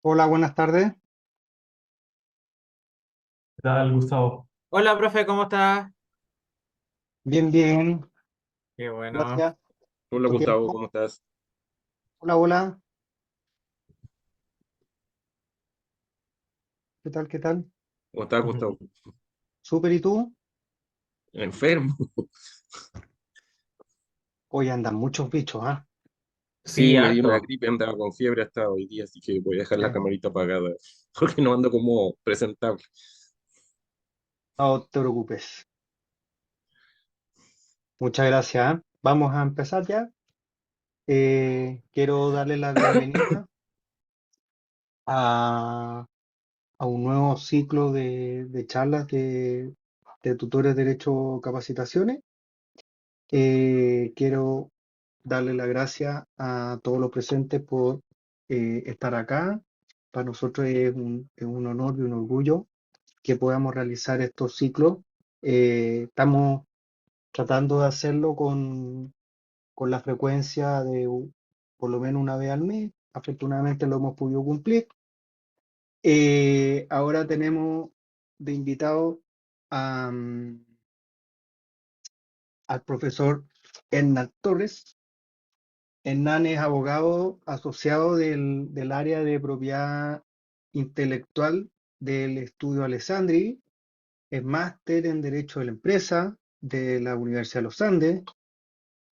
Hola, buenas tardes. ¿Qué tal, Gustavo? Hola, profe, ¿cómo estás? Bien, bien. Qué bueno. Gracias. Hola ¿Tu Gustavo, tiempo? ¿cómo estás? Hola, hola. ¿Qué tal? ¿Qué tal? ¿Cómo estás, Gustavo? Súper, ¿y tú? Enfermo. Hoy andan muchos bichos, ¿ah? Sí, Sí, me dio una harto. gripe, andaba con fiebre hasta hoy día, así que voy a dejar la Eh, camarita apagada, porque no ando como presentable. no te preocupes. Muchas gracias, ¿ah? Vamos a empezar ya. Quiero darle la bienvenida a, a un nuevo ciclo de charlas de tutores de Derecho Capacitaciones. Quiero darle las gracias a todos los presentes por estar acá. Para nosotros es un honor y un orgullo que podamos realizar estos ciclos. Estamos tratando de hacerlo con la frecuencia de por lo menos una vez al mes. Afortunadamente lo hemos podido cumplir. Ahora tenemos de invitado a, al profesor Hernán Torres. Hernán es abogado asociado del área de propiedad intelectual del Estudio Alessandri, es máster en Derecho de la Empresa de la Universidad de los Andes,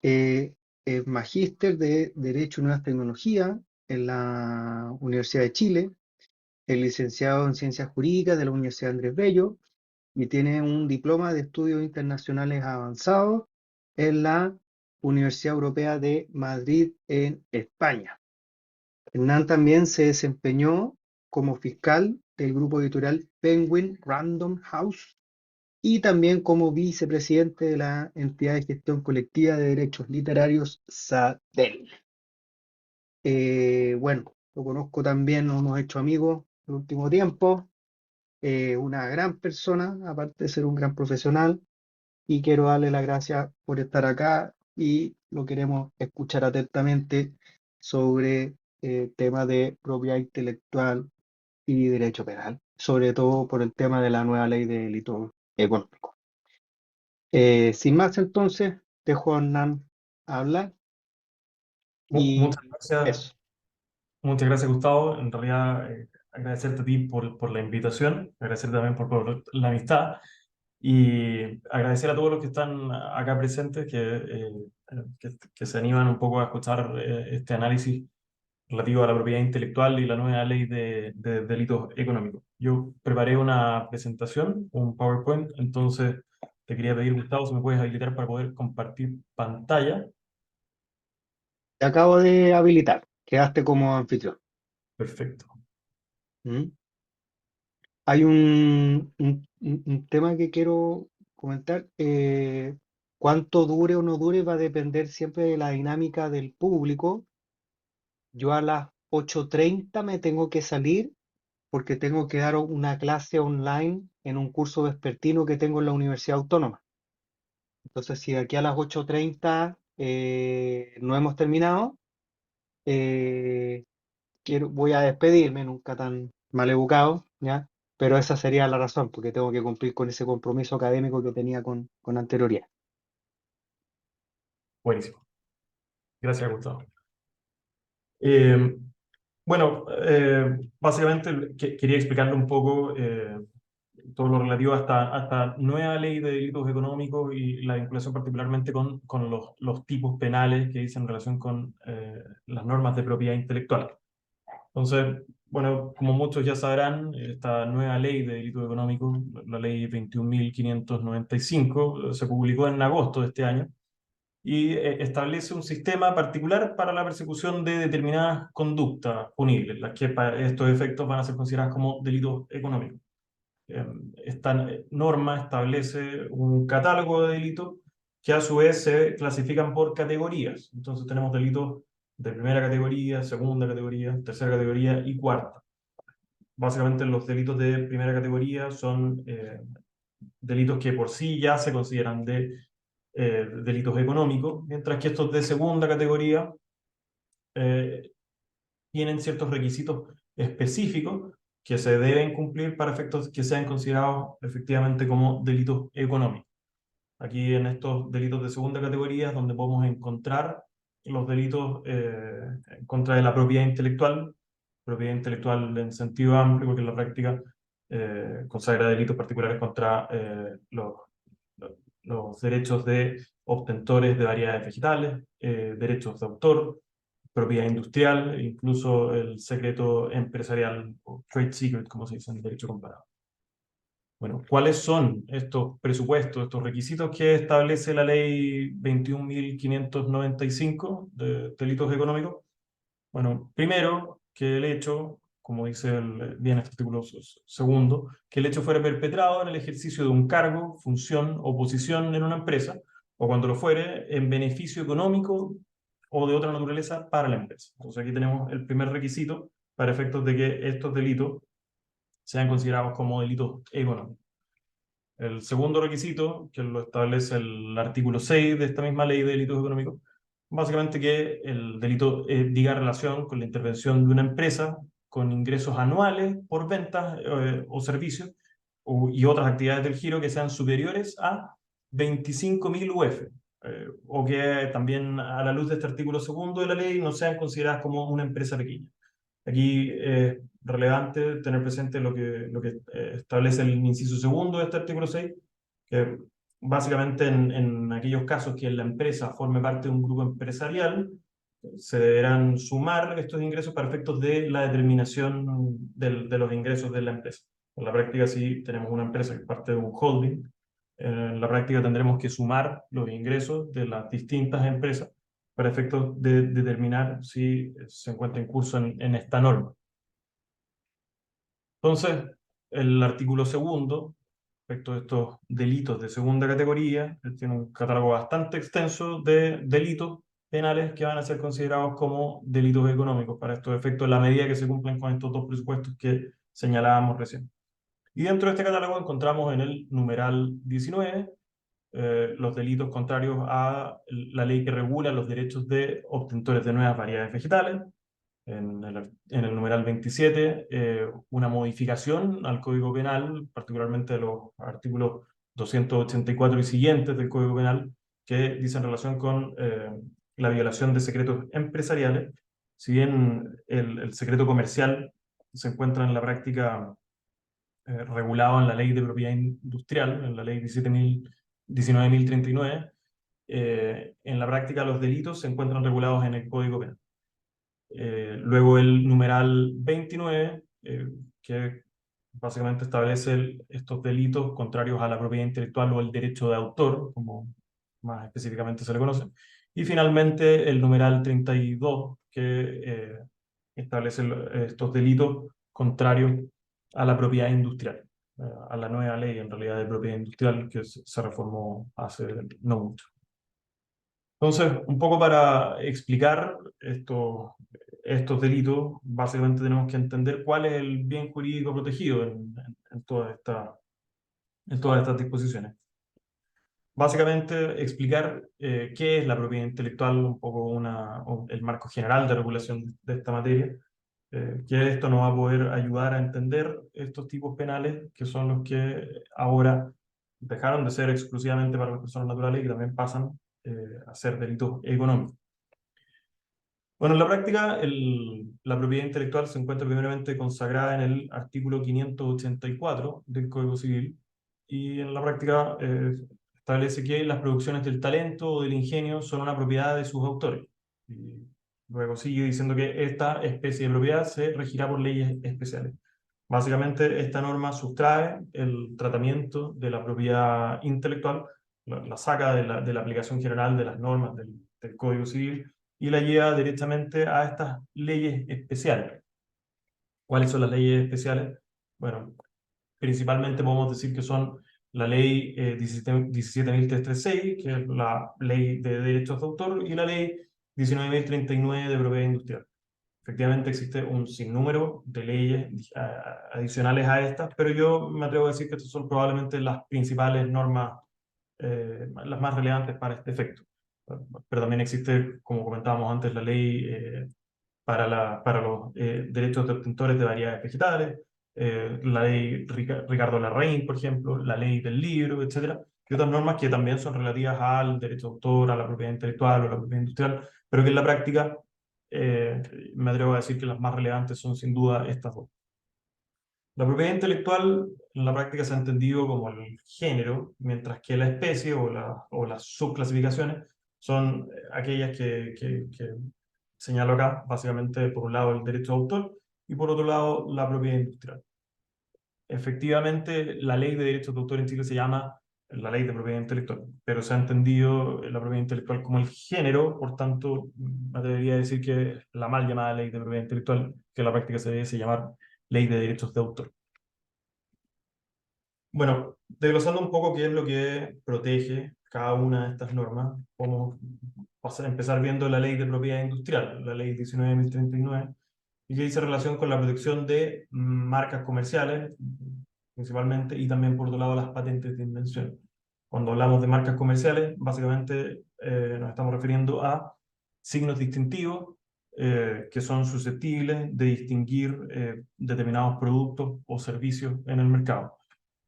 eh, es magíster de Derecho y Nuevas Tecnologías en la Universidad de Chile, es licenciado en Ciencias Jurídicas de la Universidad Andrés Bello y tiene un diploma de Estudios Internacionales Avanzados en la Universidad Europea de Madrid en España. Hernán también se desempeñó como fiscal del grupo editorial Penguin Random House y también como vicepresidente de la entidad de gestión colectiva de derechos literarios SADEL. Bueno, lo conozco también, nos hemos hecho amigos en el último tiempo, una gran persona, aparte de ser un gran profesional, y quiero darle las gracias por estar acá y lo queremos escuchar atentamente sobre temas de propiedad intelectual y derecho penal, sobre todo por el tema de la nueva ley de delito económico. Sin más, entonces, dejo a Hernán hablar y Muchas gracias, eso. muchas gracias, Gustavo. En realidad, agradecerte a ti por la invitación, agradecer también por la amistad y agradecer a todos los que están acá presentes que se animan un poco a escuchar este análisis relativo a la propiedad intelectual y la nueva ley de delitos económicos. Yo preparé una presentación, un PowerPoint, entonces te quería pedir, Gustavo, si me puedes habilitar para poder compartir pantalla. Te acabo de habilitar, quedaste como anfitrión. Perfecto. ¿Mm? Hay un tema que quiero comentar. Cuánto dure o no dure va a depender siempre de la dinámica del público. Yo a las 8:30 me tengo que salir porque tengo que dar una clase online en un curso vespertino que tengo en la Universidad Autónoma. Entonces, si de aquí a las 8:30 no hemos terminado, eh, voy a despedirme, nunca tan mal educado, ¿ya? Pero esa sería la razón, porque tengo que cumplir con ese compromiso académico que tenía con anterioridad. Buenísimo. Gracias, Gustavo. Eh, bueno, básicamente quería explicarle un poco todo lo relativo a esta nueva ley de delitos económicos y la vinculación particularmente con los tipos penales que dicen en relación con las normas de propiedad intelectual. Entonces, bueno, como muchos ya sabrán, esta nueva ley de delitos económicos, la ley 21.595, se publicó en agosto de este año y establece un sistema particular para la persecución de determinadas conductas punibles, las que para estos efectos van a ser consideradas como delitos económicos. Esta norma establece un catálogo de delitos que a su vez se clasifican por categorías. Entonces tenemos delitos de primera categoría, segunda categoría, tercera categoría y cuarta. Básicamente los delitos de primera categoría son delitos que por sí ya se consideran de delitos económicos, mientras que estos de segunda categoría eh, tienen ciertos requisitos específicos que se deben cumplir para efectos que sean considerados efectivamente como delitos económicos. Aquí en estos delitos de segunda categoría es donde podemos encontrar los delitos en contra de la propiedad intelectual en sentido amplio, porque en la práctica consagra delitos particulares contra los derechos de obtentores de variedades vegetales, derechos de autor, propiedad industrial, incluso el secreto empresarial o trade secret, como se dice en derecho comparado. Bueno, ¿cuáles son estos presupuestos, estos requisitos que establece la ley 21.595 de delitos económicos? Bueno, primero, que el hecho, como dice bien este artículo segundo, que el hecho fuera perpetrado en el ejercicio de un cargo, función o posición en una empresa, o cuando lo fuere, en beneficio económico o de otra naturaleza para la empresa. Entonces aquí tenemos el primer requisito para efectos de que estos delitos sean considerados como delitos económicos. El segundo requisito, que lo establece el artículo 6 de esta misma ley de delitos económicos, básicamente que el delito diga relación con la intervención de una empresa con ingresos anuales por ventas o servicios y otras actividades del giro que sean superiores a 25.000 UF, o que también a la luz de este artículo segundo de la ley no sean consideradas como una empresa pequeña. Aquí es relevante tener presente lo que establece el inciso segundo de este artículo 6, que básicamente en aquellos casos que la empresa forme parte de un grupo empresarial, se deberán sumar estos ingresos para efectos de la determinación de los ingresos de la empresa. En la práctica, si tenemos una empresa que es parte de un holding, en la práctica tendremos que sumar los ingresos de las distintas empresas para efectos de determinar si se encuentra en curso en esta norma. Entonces, el artículo segundo, respecto a estos delitos de segunda categoría, tiene un catálogo bastante extenso de delitos penales que van a ser considerados como delitos económicos para estos efectos, en la medida que se cumplen con estos dos presupuestos que señalábamos recién. Y dentro de este catálogo encontramos en el numeral 19 los delitos contrarios a la ley que regula los derechos de obtentores de nuevas variedades vegetales. En el numeral 27, una modificación al Código Penal, particularmente de los artículos 284 y siguientes del Código Penal, que dicen relación con la violación de secretos empresariales. Si bien el secreto comercial se encuentra en la práctica regulado en la Ley de Propiedad Industrial, en la Ley 19.039, en la práctica los delitos se encuentran regulados en el Código Penal. Luego el numeral 29, que básicamente establece estos delitos contrarios a la propiedad intelectual o el derecho de autor, como más específicamente se le conoce. Y finalmente el numeral 32, que establece estos delitos contrarios a la propiedad industrial, a la nueva ley en realidad de propiedad industrial que se reformó hace no mucho. Entonces, un poco para explicar estos delitos, básicamente tenemos que entender cuál es el bien jurídico protegido en todas estas disposiciones. Básicamente, explicar qué es la propiedad intelectual, un poco el marco general de regulación de esta materia, que esto nos va a poder ayudar a entender estos tipos penales, que son los que ahora dejaron de ser exclusivamente para las personas naturales y que también pasan a ser delitos económicos. Bueno, en la práctica, la propiedad intelectual se encuentra primeramente consagrada en el artículo 584 del Código Civil, y en la práctica establece que las producciones del talento o del ingenio son una propiedad de sus autores. Y luego sigue diciendo que esta especie de propiedad se regirá por leyes especiales. Básicamente, esta norma sustrae el tratamiento de la propiedad intelectual, la saca de la aplicación general de las normas del Código Civil y la lleva directamente a estas leyes especiales. ¿Cuáles son las leyes especiales? Bueno, principalmente podemos decir que son la ley 17.336, que es la ley de derechos de autor, y la ley 19.039 de propiedad industrial. Efectivamente existe un sinnúmero de leyes adicionales a estas, pero yo me atrevo a decir que estas son probablemente las principales normas, las más relevantes para este efecto. Pero también existe, como comentábamos antes, la ley para los derechos de obtentores de variedades vegetales, la ley Ricardo Larraín, por ejemplo, la ley del libro, etcétera, y otras normas que también son relativas al derecho de autor, a la propiedad intelectual o la propiedad industrial, pero que en la práctica me atrevo a decir que las más relevantes son sin duda estas dos. La propiedad intelectual en la práctica se ha entendido como el género, mientras que la especie o las subclasificaciones son aquellas que señalo acá, básicamente por un lado el derecho de autor y por otro lado la propiedad industrial. Efectivamente, la ley de derechos de autor en Chile se llama la ley de propiedad intelectual, pero se ha entendido la propiedad intelectual como el género, por tanto, me atrevería a decir que la mal llamada ley de propiedad intelectual, que en la práctica se debe llamar ley de derechos de autor. Bueno, desglosando un poco qué es lo que protege cada una de estas normas, vamos a empezar viendo la ley de propiedad industrial, la ley 19.039, y que dice relación con la protección de marcas comerciales, principalmente, y también por otro lado las patentes de invención. Cuando hablamos de marcas comerciales, básicamente nos estamos refiriendo a signos distintivos que son susceptibles de distinguir determinados productos o servicios en el mercado.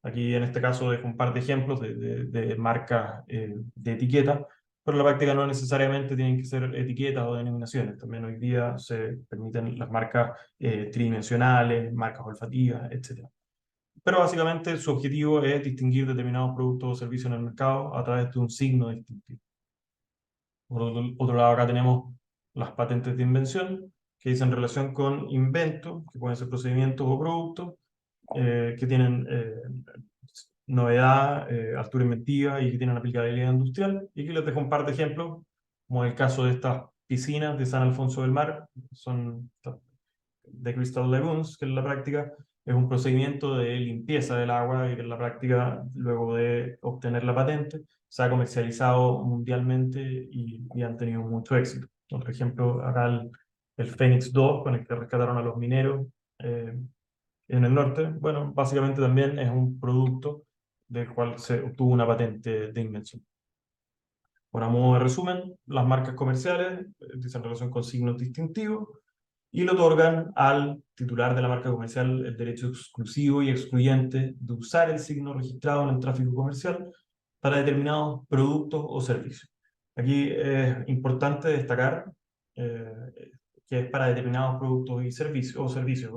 Aquí en este caso dejo un par de ejemplos de marcas de etiqueta, pero en la práctica no necesariamente tienen que ser etiquetas o denominaciones. También hoy día se permiten las marcas tridimensionales, marcas olfativas, etc. Pero básicamente su objetivo es distinguir determinados productos o servicios en el mercado a través de un signo distintivo. Por otro lado, acá tenemos las patentes de invención, que dicen relación con inventos, que pueden ser procedimientos o productos, que tienen novedad, altura inventiva y que tienen aplicabilidad industrial. Y aquí les dejo un par de ejemplos, como el caso de estas piscinas de San Alfonso del Mar, son de Crystal Lagoons, que en la práctica es un procedimiento de limpieza del agua y que en la práctica, luego de obtener la patente, se ha comercializado mundialmente y han tenido mucho éxito. Otro ejemplo, acá el Fénix 2, con el que rescataron a los mineros en el norte, bueno, básicamente también es un producto del cual se obtuvo una patente de invención. Bueno, a modo de resumen, las marcas comerciales dicen relación con signos distintivos y le otorgan al titular de la marca comercial el derecho exclusivo y excluyente de usar el signo registrado en el tráfico comercial para determinados productos o servicios. Aquí es importante destacar que es para determinados productos y servicios.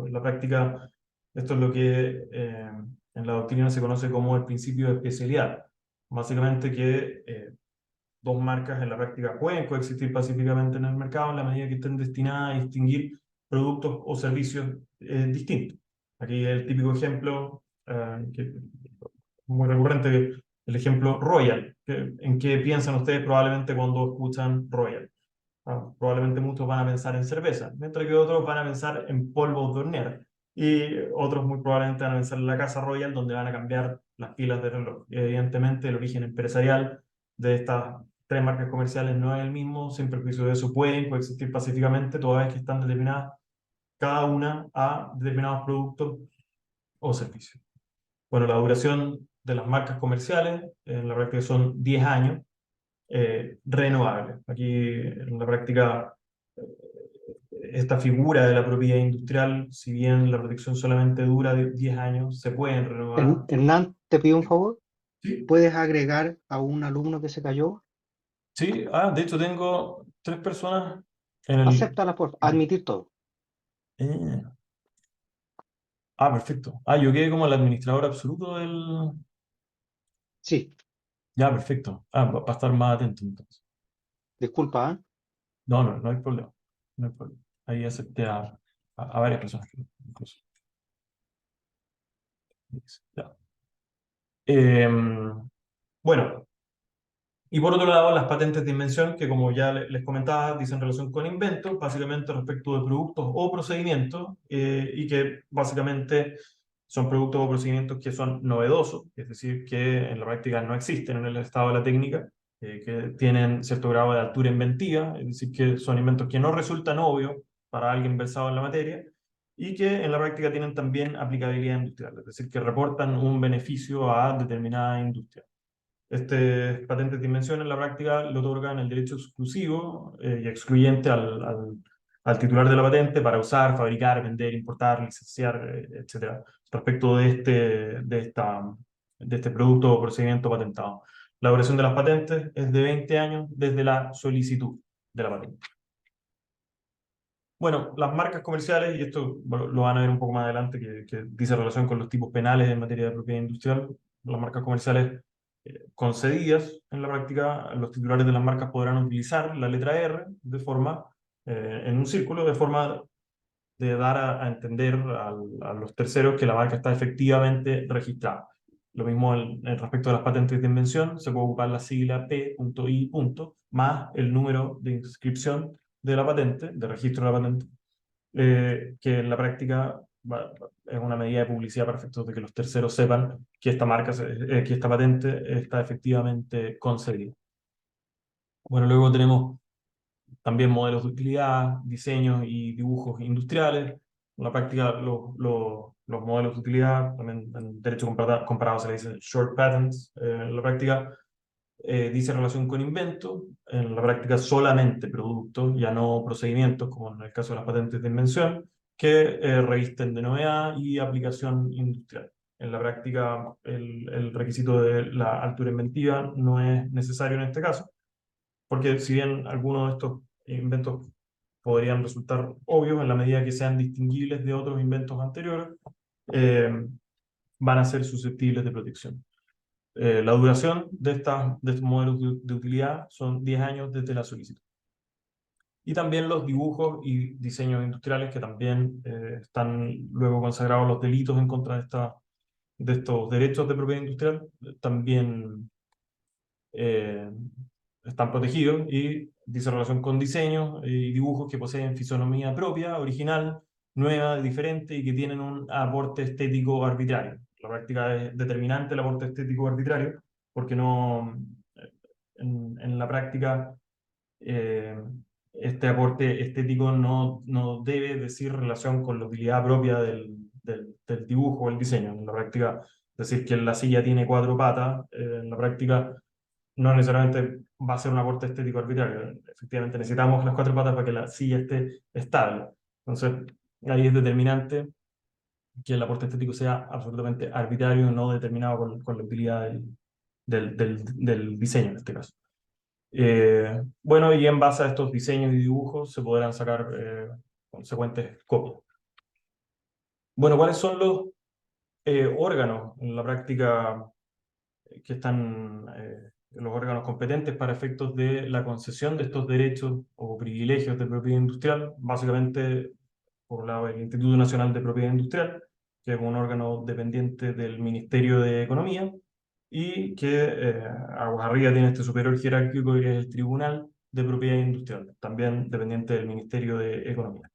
En la práctica, esto es lo que en la doctrina se conoce como el principio de especialidad. Básicamente que dos marcas en la práctica pueden coexistir pacíficamente en el mercado en la medida que estén destinadas a distinguir productos o servicios distintos. Aquí el típico ejemplo, que muy recurrente, el ejemplo Royal. ¿En qué piensan ustedes probablemente cuando escuchan Royal? Probablemente muchos van a pensar en cerveza, mientras que otros van a pensar en polvos de hornear. Y otros muy probablemente van a pensar en la Casa Royal, donde van a cambiar las pilas de reloj. Y evidentemente el origen empresarial de estas tres marcas comerciales no es el mismo, sin perjuicio de eso pueden coexistir pacíficamente, toda vez que están determinadas cada una a determinados productos o servicios. Bueno, la duración de las marcas comerciales en la práctica son 10 años, renovables. Aquí en la práctica esta figura de la propiedad industrial, si bien la protección solamente dura 10 años, se pueden renovar. Hernán, te pido un favor. Sí, ¿Puedes agregar a un alumno que se cayó? sí, de hecho tengo 3 personas en el... Acéptala, por favor. Admitir todo. Eh, perfecto. Yo quedé como el administrador absoluto del... Sí, Ya, perfecto. Para estar más atento entonces. disculpa, ¿eh? No, no, no hay problema. No hay problema. Ahí acepté a varias personas incluso. Ya. Bueno, y por otro lado, las patentes de invención, que como ya les comentaba, dicen relación con inventos, básicamente respecto de productos o procedimientos, y que básicamente son productos o procedimientos que son novedosos, es decir, que en la práctica no existen en el estado de la técnica, que tienen cierto grado de altura inventiva, es decir, que son inventos que no resultan obvios para alguien versado en la materia, y que en la práctica tienen también aplicabilidad industrial, es decir, que reportan un beneficio a determinada industria. Patentes de invención en la práctica le otorgan el derecho exclusivo y excluyente al titular de la patente para usar, fabricar, vender, importar, licenciar, etcétera, respecto de este producto o procedimiento patentado. La duración de las patentes es de 20 años desde la solicitud de la patente. Bueno, las marcas comerciales, y esto bueno, lo van a ver un poco más adelante, que dice relación con los tipos penales en materia de propiedad industrial. Las marcas comerciales concedidas en la práctica, los titulares de las marcas podrán utilizar la letra R de forma, en un círculo, de forma de dar a entender a los terceros que la marca está efectivamente registrada. Lo mismo en respecto a las patentes de invención, se puede ocupar la sigla P.I. más el número de inscripción de la patente, de registro de la patente, que en la práctica es una medida de publicidad para efectos de que los terceros sepan que esta marca, que esta patente está efectivamente concedida. Bueno, luego tenemos también modelos de utilidad, diseños y dibujos industriales. En la práctica, los modelos de utilidad, también en derecho comparado se le dice short patents. En la práctica dice relación con invento, en la práctica solamente productos, ya no procedimientos, como en el caso de las patentes de invención, que revisten de novedad y aplicación industrial. En la práctica, el requisito de la altura inventiva no es necesario en este caso, porque si bien algunos de estos inventos podrían resultar obvios en la medida que sean distinguibles de otros inventos anteriores, eh, van a ser susceptibles de protección. La duración de estos modelos de utilidad son 10 años desde la solicitud. Y también los dibujos y diseños industriales que también están luego consagrados los delitos en contra de estos derechos de propiedad industrial, también eh, están protegidos y dice relación con diseños y dibujos que poseen fisonomía propia, original, nueva, diferente y que tienen un aporte estético arbitrario. La práctica es determinante el aporte estético arbitrario porque no, en la práctica eh, este aporte estético no debe decir relación con la utilidad propia del dibujo o el diseño. En la práctica, decir que la silla tiene 4 patas, en la práctica no necesariamente va a ser un aporte estético arbitrario. Efectivamente, necesitamos las 4 patas para que la silla esté estable. Entonces, ahí es determinante que el aporte estético sea absolutamente arbitrario, no determinado con la utilidad del diseño en este caso. Bueno, y en base a estos diseños y dibujos se podrán sacar consecuentes copias. Bueno, ¿cuáles son los órganos en la práctica que están los órganos competentes para efectos de la concesión de estos derechos o privilegios de propiedad industrial? Básicamente, por un lado, el Instituto Nacional de Propiedad Industrial, que es un órgano dependiente del Ministerio de Economía, y que aguas arriba tiene este superior jerárquico que es el Tribunal de Propiedad Industrial, también dependiente del Ministerio de Economía.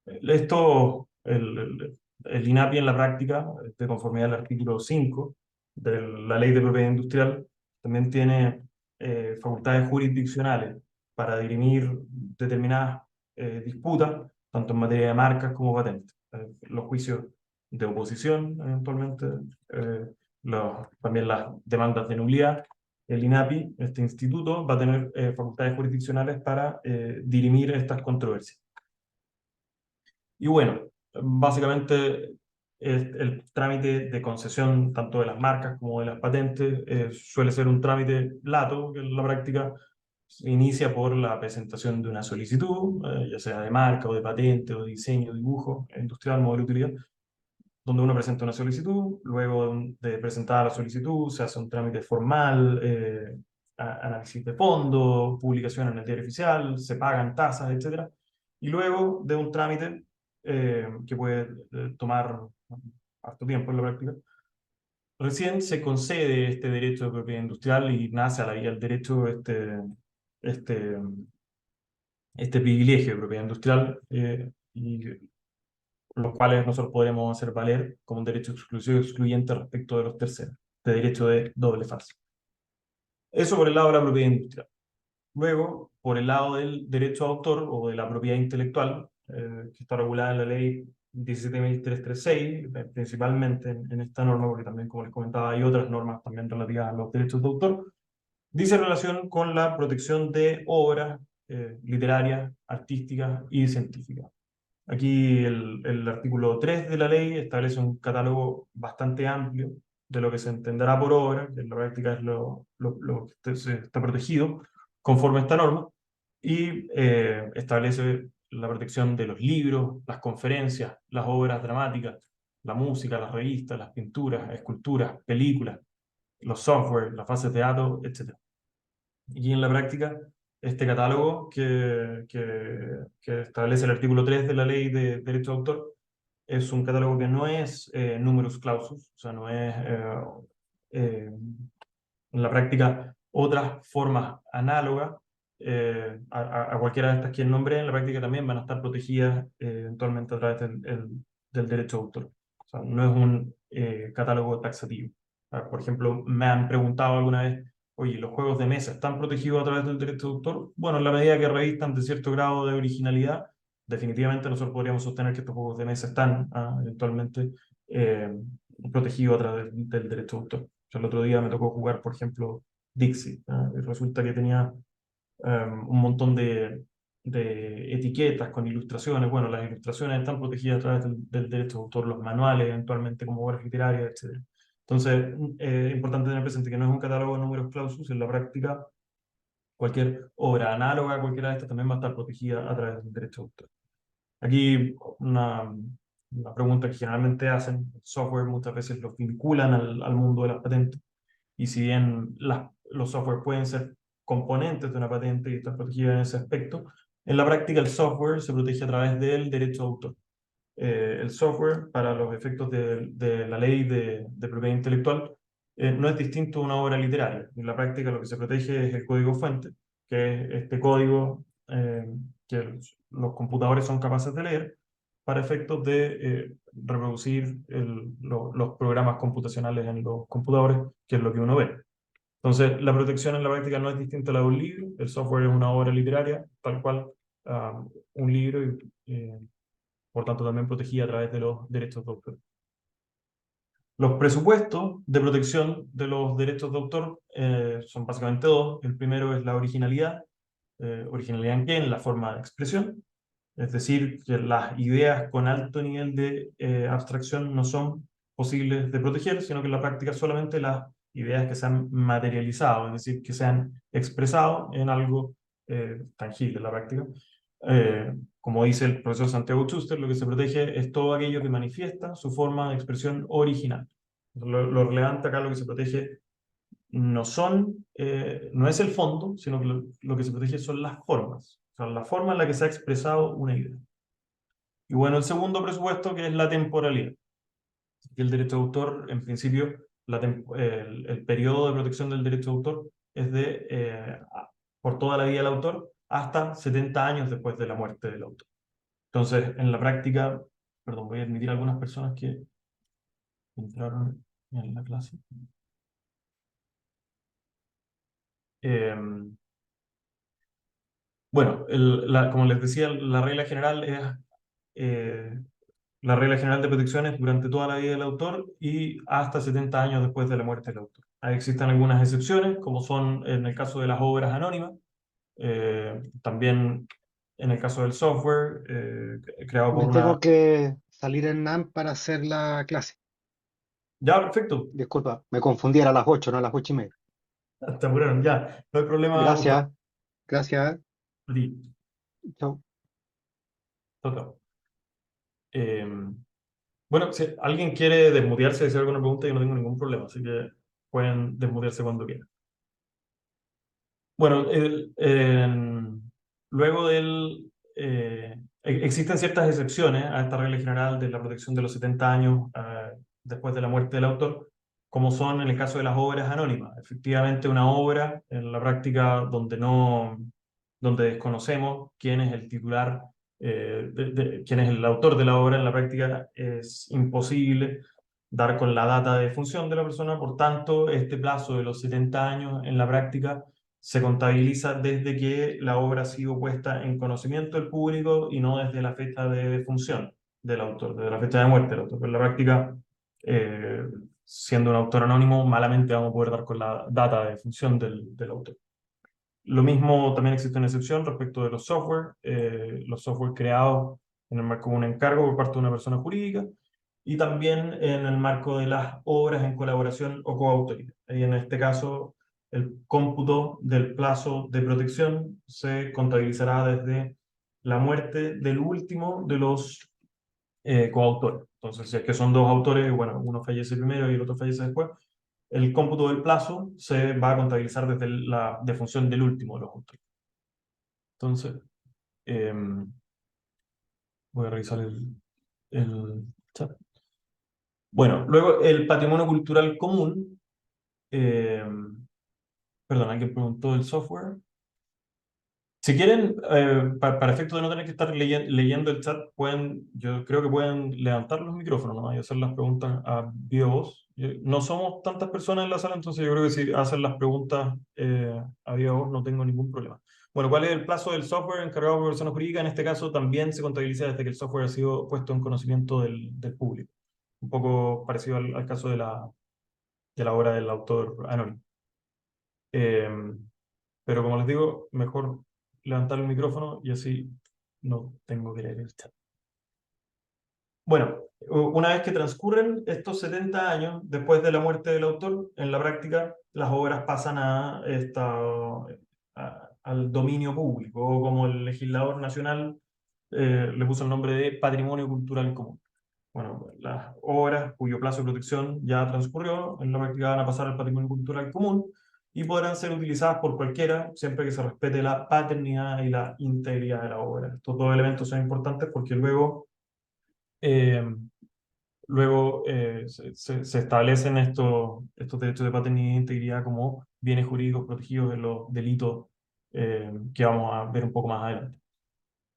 Esto, el INAPI en la práctica, de conformidad al artículo 5 de la Ley de Propiedad Industrial, también tiene facultades jurisdiccionales para dirimir determinadas disputas, tanto en materia de marcas como patentes. Los juicios de oposición, eventualmente, también las demandas de nulidad. El INAPI, este instituto, va a tener facultades jurisdiccionales para dirimir estas controversias. Y bueno, básicamente el trámite de concesión tanto de las marcas como de las patentes suele ser un trámite lato, que en la práctica se inicia por la presentación de una solicitud, ya sea de marca o de patente o de diseño, dibujo, industrial, modelo de utilidad, donde uno presenta una solicitud, luego de presentar la solicitud se hace un trámite formal, análisis de fondo, publicación en el diario oficial, se pagan tasas, etc. Y luego de un trámite que puede tomar harto tiempo en la práctica, recién se concede este derecho de propiedad industrial y nace a la vía del derecho este, este privilegio de propiedad industrial y los cuales nosotros podremos hacer valer como un derecho exclusivo excluyente respecto de los terceros, de derecho de doble fase. Eso por el lado de la propiedad industrial. Luego, por el lado del derecho de autor o de la propiedad intelectual, que está regulada en la ley 17.336, principalmente en esta norma, porque también, como les comentaba, hay otras normas también relativas a los derechos de autor, dice relación con la protección de obras literarias, artísticas y científicas. Aquí el artículo 3 de la ley establece un catálogo bastante amplio de lo que se entenderá por obra, que en la práctica es lo que está protegido conforme a esta norma, y establece la protección de los libros, las conferencias, las obras dramáticas, la música, las revistas, las pinturas, esculturas, películas, los software, las bases de datos, etc. Y en la práctica, este catálogo que establece el artículo 3 de la Ley de Derecho de Autor es un catálogo que no es numerus clausus, o sea, no es eh, en la práctica otras formas análogas a cualquiera de estas que nombré, en la práctica también van a estar protegidas eventualmente a través del derecho de autor. O sea, no es un catálogo taxativo. Por ejemplo, me han preguntado alguna vez, oye, ¿los juegos de mesa están protegidos a través del derecho de autor? Bueno, en la medida que revistan de cierto grado de originalidad, definitivamente nosotros podríamos sostener que estos juegos de mesa están eventualmente protegidos a través del derecho de autor. O sea, el otro día me tocó jugar, por ejemplo, Dixit, y resulta que tenía un montón de etiquetas con ilustraciones. Bueno, las ilustraciones están protegidas a través del derecho de autor, los manuales, eventualmente como obras literarias, etc. Entonces, es importante tener presente que no es un catálogo de números clausus, en la práctica cualquier obra análoga a cualquiera de estas también va a estar protegida a través del derecho de autor. Aquí una pregunta que generalmente hacen, el software muchas veces los vinculan al mundo de las patentes, y si bien los software pueden ser componentes de una patente y estar protegidos en ese aspecto, en la práctica el software se protege a través del derecho de autor. El software, para los efectos de la ley de propiedad intelectual, no es distinto a una obra literaria. En la práctica lo que se protege es el código fuente, que es este código que los computadores son capaces de leer para efectos de reproducir los programas computacionales en los computadores, que es lo que uno ve. Entonces, la protección en la práctica no es distinta a la de un libro. El software es una obra literaria, tal cual un libro, y por tanto también protegida a través de los derechos de autor. Los presupuestos de protección de los derechos de autor son básicamente dos. El primero es la originalidad. ¿Originalidad en qué? En la forma de expresión. Es decir, que las ideas con alto nivel de abstracción no son posibles de proteger, sino que en la práctica solamente las ideas que se han materializado, es decir, que se han expresado en algo tangible en la práctica. Como dice el profesor Santiago Schuster, lo que se protege es todo aquello que manifiesta su forma de expresión original. Lo relevante acá, lo que se protege no es el fondo, sino que lo que se protege son las formas, o sea, la forma en la que se ha expresado una idea. Y bueno, el segundo presupuesto, que es la temporalidad. Que el derecho de autor, en principio, el periodo de protección del derecho de autor es por toda la vida del autor hasta 70 años después de la muerte del autor. Entonces, en la práctica, perdón, voy a admitir a algunas personas que entraron en la clase. Bueno, como les decía, la regla general de protección es durante toda la vida del autor y hasta 70 años después de la muerte del autor. Ahí existen algunas excepciones, como son en el caso de las obras anónimas, también en el caso del software creado por Me tengo una... que salir en NAM para hacer la clase. Ya, perfecto, Disculpa, me confundí, era a las 8, no a las 8:30. te apuraron, ya, no hay problema, Gustavo. Gracias, gracias. A ti. Chao. Chao, chao. Bueno, si alguien quiere desmutearse y hacer alguna pregunta, yo no tengo ningún problema, así que pueden desmutearse cuando quieran. Bueno, luego existen ciertas excepciones a esta regla general de la protección de los 70 años después de la muerte del autor, como son en el caso de las obras anónimas. Efectivamente, una obra en la práctica donde desconocemos quién es el titular, quién es el autor de la obra, en la práctica es imposible dar con la data de defunción de la persona. Por tanto, este plazo de los 70 años en la práctica se contabiliza desde que la obra ha sido puesta en conocimiento del público y no desde la fecha de defunción del autor, desde la fecha de muerte del autor. Pero en la práctica, siendo un autor anónimo, malamente vamos a poder dar con la data de defunción del autor. Lo mismo también existe una excepción respecto de los software creados en el marco de un encargo por parte de una persona jurídica, y también en el marco de las obras en colaboración o coautoría. Y en este caso, el cómputo del plazo de protección se contabilizará desde la muerte del último de los coautores. Entonces, si es que son dos autores, bueno, uno fallece primero y el otro fallece después, el cómputo del plazo se va a contabilizar desde la defunción del último de los autores. Entonces, voy a revisar el chat. Bueno, luego el patrimonio cultural común. Perdón, alguien preguntó del software. Si quieren, para efecto de no tener que estar leyendo el chat, yo creo que pueden levantar los micrófonos, ¿no? Y hacer las preguntas a viva voz. No somos tantas personas en la sala, entonces yo creo que si hacen las preguntas a viva voz no tengo ningún problema. Bueno, ¿cuál es el plazo del software encargado por persona jurídica? En este caso también se contabiliza desde que el software ha sido puesto en conocimiento del público. Un poco parecido al caso de la obra del autor anónimo. Pero como les digo, mejor levantar el micrófono y así no tengo que leer el chat. Bueno, una vez que transcurren estos 70 años después de la muerte del autor, en la práctica las obras pasan al dominio público, o como el legislador nacional le puso el nombre de patrimonio cultural común. Bueno, las obras cuyo plazo de protección ya transcurrió, en la práctica van a pasar al patrimonio cultural común y podrán ser utilizadas por cualquiera, siempre que se respete la paternidad y la integridad de la obra. Estos dos elementos son importantes porque eh, se establecen estos derechos de paternidad e integridad como bienes jurídicos protegidos de los delitos que vamos a ver un poco más adelante.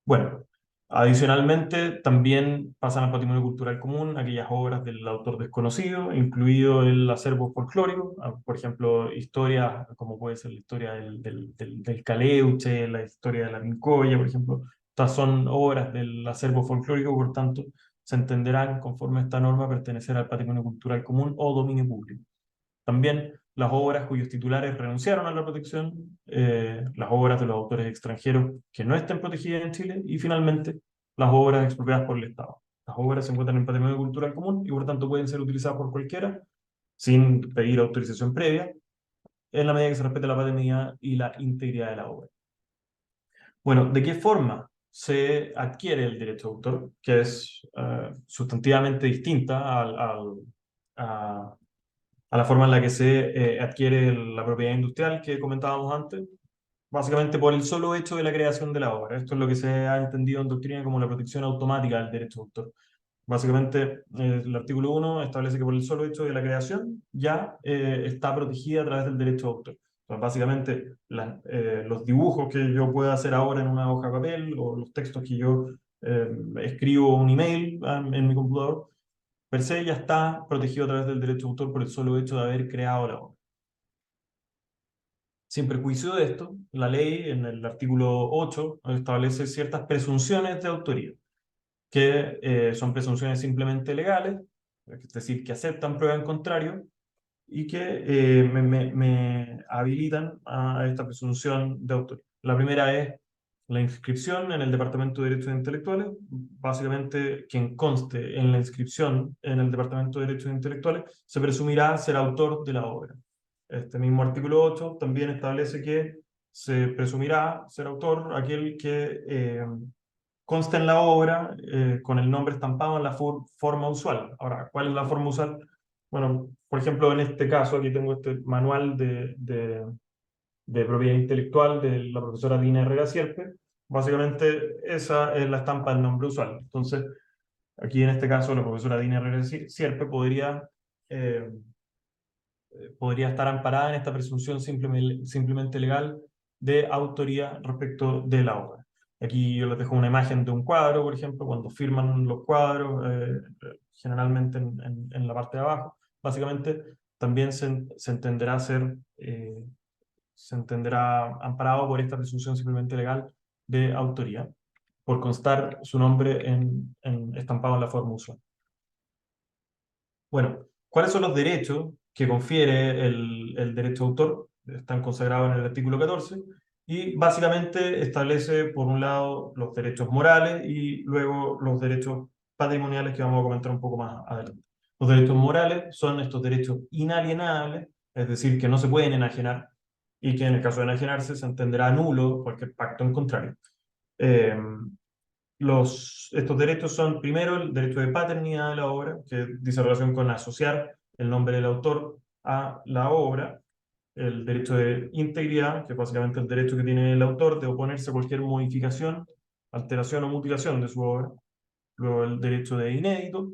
Bueno, adicionalmente también pasan al patrimonio cultural común aquellas obras del autor desconocido, incluido el acervo folclórico, por ejemplo, historias como puede ser la historia del Caleuche, la historia de la Pincoya, por ejemplo. Estas son obras del acervo folclórico, por tanto, se entenderán conforme a esta norma pertenecer al patrimonio cultural común o dominio público. También las obras cuyos titulares renunciaron a la protección, las obras de los autores extranjeros que no estén protegidas en Chile, y finalmente las obras expropiadas por el Estado. Las obras se encuentran en patrimonio cultural común y por tanto pueden ser utilizadas por cualquiera sin pedir autorización previa, en la medida que se respete la paternidad y la integridad de la obra. Bueno, ¿de qué forma se adquiere el derecho de autor? Que es sustantivamente distinta a la forma en la que se adquiere la propiedad industrial que comentábamos antes, básicamente por el solo hecho de la creación de la obra. Esto es lo que se ha entendido en doctrina como la protección automática del derecho de autor. Básicamente, el artículo 1 establece que por el solo hecho de la creación ya está protegida a través del derecho de autor. Entonces, básicamente, los dibujos que yo pueda hacer ahora en una hoja de papel o los textos que yo escribo un email en mi computador, per se ya está protegido a través del derecho de autor por el solo hecho de haber creado la obra. Sin perjuicio de esto, la ley en el artículo 8 establece ciertas presunciones de autoría, que son presunciones simplemente legales, es decir, que aceptan prueba en contrario y que me habilitan a esta presunción de autoría. La primera es la inscripción en el Departamento de Derechos Intelectuales. Básicamente, quien conste en la inscripción en el Departamento de Derechos Intelectuales se presumirá ser autor de la obra. Este mismo artículo 8 también establece que se presumirá ser autor aquel que consta en la obra con el nombre estampado en la forma usual. Ahora, ¿cuál es la forma usual? Bueno, por ejemplo, en este caso, aquí tengo este manual de propiedad intelectual de la profesora Dina Herrera Sierpe. Básicamente, esa es la estampa del nombre usual. Entonces, aquí en este caso, la profesora Dina Herrera Sierpe eh, podría estar amparada en esta presunción simplemente legal de autoría respecto de la obra. Aquí yo les dejo una imagen de un cuadro, por ejemplo, cuando firman los cuadros, generalmente en la parte de abajo. Básicamente, también se entenderá se entenderá amparado por esta presunción simplemente legal de autoría, por constar su nombre estampado en la forma usual. Bueno, ¿cuáles son los derechos que confiere el derecho de autor? Están consagrados en el artículo 14 y básicamente establece, por un lado, los derechos morales y luego los derechos patrimoniales que vamos a comentar un poco más adelante. Los derechos morales son estos derechos inalienables, es decir, que no se pueden enajenar y que en el caso de enajenarse se entenderá nulo cualquier pacto en contrario. Eh, estos derechos son, primero, el derecho de paternidad de la obra, que dice relación con asociar el nombre del autor a la obra, el derecho de integridad, que es básicamente el derecho que tiene el autor de oponerse a cualquier modificación, alteración o mutilación de su obra, luego el derecho de inédito,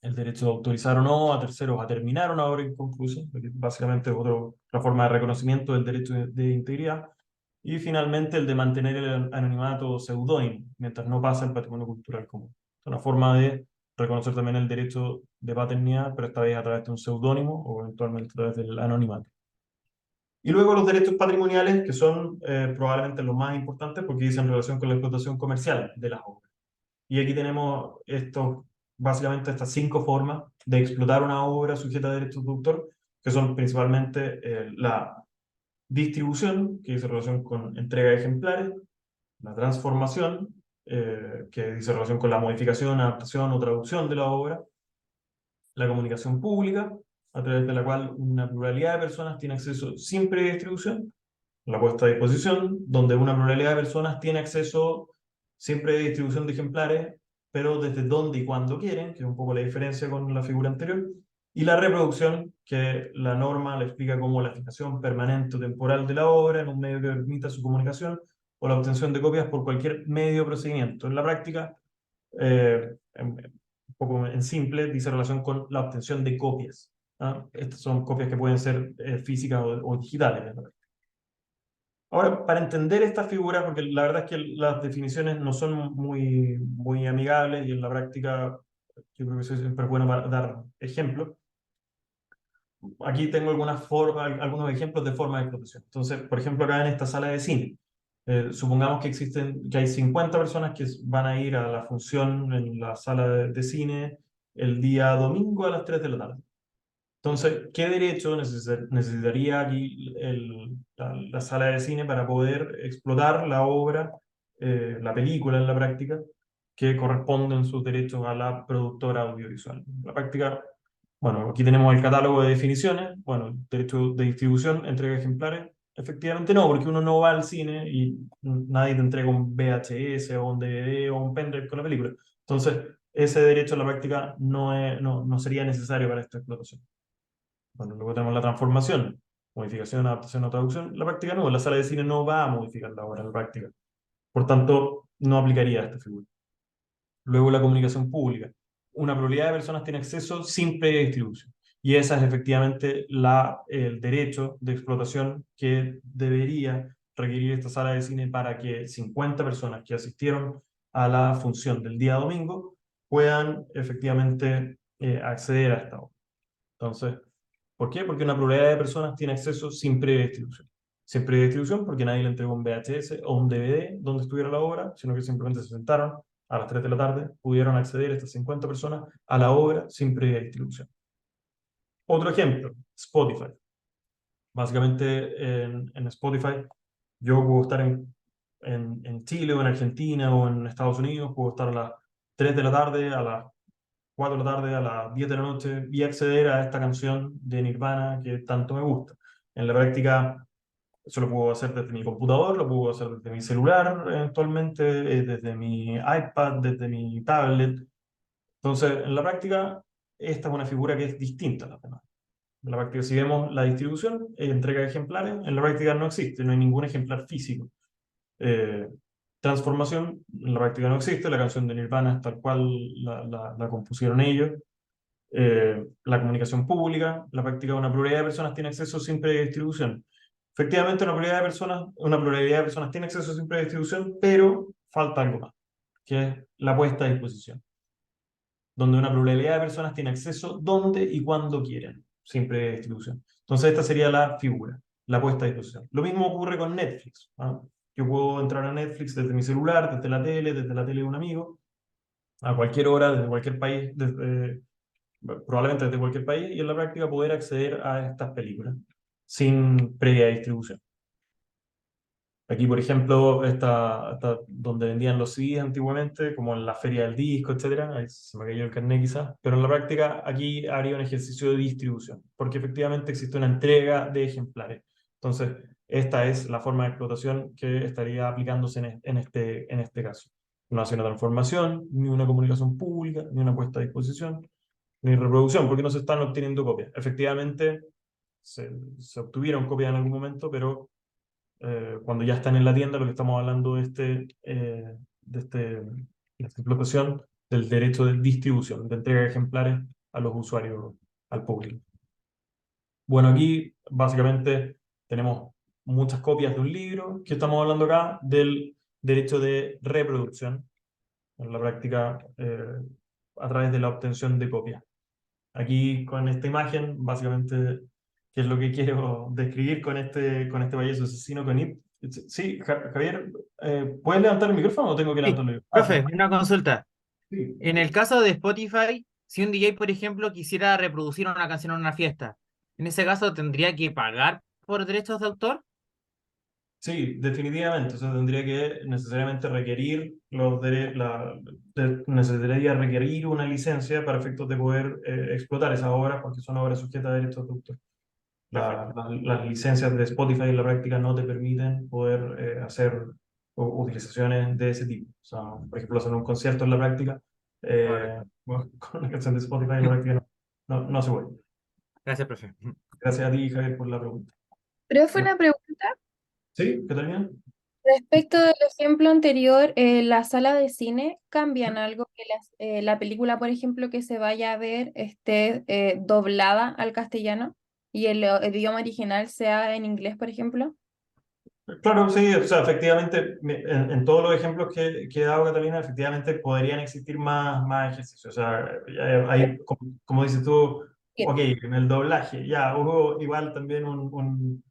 el derecho de autorizar o no a terceros a terminar una obra inconclusa, que básicamente es otra forma de reconocimiento del derecho de integridad, y finalmente el de mantener el anonimato seudónimo, mientras no pasa el patrimonio cultural común. Es una forma de reconocer también el derecho de paternidad, pero esta vez a través de un seudónimo o eventualmente a través del anonimato. Y luego los derechos patrimoniales, que son probablemente los más importantes porque dicen relación con la explotación comercial de las obras. Y aquí tenemos básicamente estas 5 formas de explotar una obra sujeta a derechos de autor, que son principalmente la distribución, que dice relación con entrega de ejemplares, la transformación, que dice relación con la modificación, adaptación o traducción de la obra, la comunicación pública, a través de la cual una pluralidad de personas tiene acceso sin previa distribución, la puesta a disposición, donde una pluralidad de personas tiene acceso siempre a distribución de ejemplares, pero desde dónde y cuándo quieren, que es un poco la diferencia con la figura anterior, y la reproducción, que la norma le explica como la fijación permanente o temporal de la obra en un medio que permita su comunicación o la obtención de copias por cualquier medio o procedimiento. En la práctica, un poco en simple, dice relación con la obtención de copias. ¿Ah? Estas son copias que pueden ser físicas o digitales. Ahora, para entender esta figura, porque la verdad es que las definiciones no son muy amigables y en la práctica yo creo que eso siempre es bueno para dar ejemplos. Aquí tengo algunos ejemplos de forma de explotación. Entonces, por ejemplo, acá en esta sala de cine, supongamos que hay 50 personas que van a ir a la función en la sala de cine el día domingo a las 3 de la tarde. Entonces, ¿qué derecho necesitaría aquí la sala de cine para poder explotar la obra, la película en la práctica, que corresponden sus derechos a la productora audiovisual? En la práctica, bueno, aquí tenemos el catálogo de definiciones, bueno, derecho de distribución, entrega de ejemplares. Efectivamente no, porque uno no va al cine y nadie te entrega un VHS o un DVD o un pendrive con la película. Entonces, ese derecho en la práctica no sería necesario para esta explotación. Bueno, luego tenemos la transformación, modificación, adaptación o traducción. La práctica no, la sala de cine no va a modificar la obra en la práctica. Por tanto, no aplicaría a esta figura. Luego la comunicación pública. Una pluralidad de personas tiene acceso sin previa distribución. Y esa es efectivamente el derecho de explotación que debería requerir esta sala de cine para que 50 personas que asistieron a la función del día domingo puedan efectivamente acceder a esta obra. Entonces, ¿por qué? Porque una pluralidad de personas tiene acceso sin previa distribución. Sin previa distribución porque nadie le entregó un VHS o un DVD donde estuviera la obra, sino que simplemente se sentaron a las 3 de la tarde, pudieron acceder estas 50 personas a la obra sin previa distribución. Otro ejemplo, Spotify. Básicamente en Spotify yo puedo estar en Chile o en Argentina o en Estados Unidos, puedo estar a las 3 de la tarde, a las 4 de la tarde, a las 10 de la noche y acceder a esta canción de Nirvana que tanto me gusta. En la práctica, eso lo puedo hacer desde mi computador, lo puedo hacer desde mi celular, eventualmente, desde mi iPad, desde mi tablet. Entonces, en la práctica, esta es una figura que es distinta a las demás. En la práctica, si vemos la distribución, entrega de ejemplares, en la práctica no existe, no hay ningún ejemplar físico. Eh, Transformación, en la práctica no existe, la canción de Nirvana es tal cual la compusieron ellos. La comunicación pública, la práctica de una pluralidad de personas tiene acceso sin previa distribución. Efectivamente, una pluralidad de personas tiene acceso sin previa distribución, pero falta algo más, que es la puesta a disposición, donde una pluralidad de personas tiene acceso donde y cuando quieren, sin previa distribución. Entonces, esta sería la figura, la puesta a disposición. Lo mismo ocurre con Netflix. ¿Ah? Yo puedo entrar a Netflix desde mi celular, desde la tele de un amigo, a cualquier hora, desde cualquier país, probablemente desde cualquier país, y en la práctica poder acceder a estas películas sin previa distribución. Aquí, por ejemplo, está donde vendían los CDs antiguamente, como en la feria del disco, etcétera. Ahí se me cayó el carnet quizás. Pero en la práctica, aquí habría un ejercicio de distribución, porque efectivamente existe una entrega de ejemplares. Entonces, esta es la forma de explotación que estaría aplicándose en este caso. No hace una transformación, ni una comunicación pública, ni una puesta a disposición, ni reproducción, porque no se están obteniendo copias. Efectivamente, se obtuvieron copias en algún momento, pero cuando ya están en la tienda, lo que estamos hablando de esta explotación del derecho de distribución, de entrega de ejemplares a los usuarios, al público. Bueno, aquí básicamente tenemos muchas copias de un libro, que estamos hablando acá del derecho de reproducción, en la práctica a través de la obtención de copias. Aquí con esta imagen, básicamente, ¿qué es lo que quiero describir con este payaso asesino con IT? Sí, Javier, ¿puedes levantar el micrófono o tengo que Sí, levantarlo yo? Ah, profe, una consulta. sí. En el caso de Spotify, si un DJ, por ejemplo, quisiera reproducir una canción en una fiesta, en ese caso tendría que pagar por derechos de autor. Sí, definitivamente. O sea, tendría que necesariamente requerir necesitaría requerir una licencia para efectos de poder explotar esas obras, porque son obras sujetas a derechos de autor. Perfecto. Las licencias de Spotify en la práctica no te permiten poder hacer utilizaciones de ese tipo. O sea, por ejemplo, hacer un concierto en la práctica Vale. bueno, con una canción de Spotify en la práctica no se puede. Gracias, profe. Gracias a ti, Javier, por la pregunta. Profe, una pregunta. ¿Sí? ¿Qué tal, bien? Respecto del ejemplo anterior, la sala de cine, ¿cambian algo que la película, por ejemplo, que se vaya a ver esté doblada al castellano y el idioma original sea en inglés, por ejemplo? Claro, sí, o sea, efectivamente, en todos los ejemplos que he dado, Catalina, efectivamente podrían existir más ejercicios. O sea, hay, como dices tú, Bien. ok, en el doblaje, ya hubo igual también un-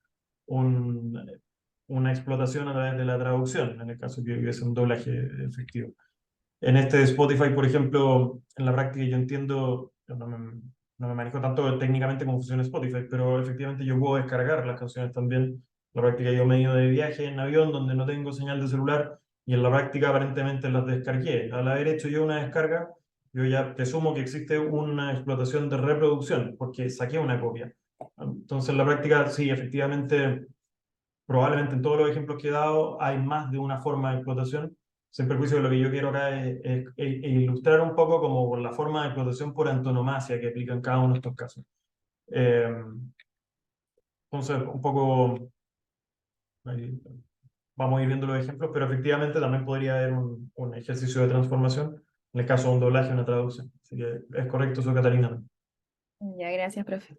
una explotación a través de la traducción, en el caso que hubiese un doblaje efectivo. En este de Spotify, por ejemplo, en la práctica yo entiendo, yo no me manejo tanto técnicamente cómo funciona Spotify, pero efectivamente yo puedo descargar las canciones también. En la práctica yo me he ido de viaje en avión donde no tengo señal de celular y en la práctica aparentemente las descargué. Al haber hecho yo una descarga, yo ya presumo que existe una explotación de reproducción porque saqué una copia. Entonces, en la práctica, sí, efectivamente, probablemente en todos los ejemplos que he dado hay más de una forma de explotación. Sin perjuicio de lo que yo quiero acá es ilustrar un poco como la forma de explotación por antonomasia que aplica en cada uno de estos casos. Eh, entonces, un poco ahí vamos a ir viendo los ejemplos, pero efectivamente también podría haber un ejercicio de transformación en el caso de un doblaje o una traducción. Así que es correcto eso, Catalina. Ya, gracias, profe.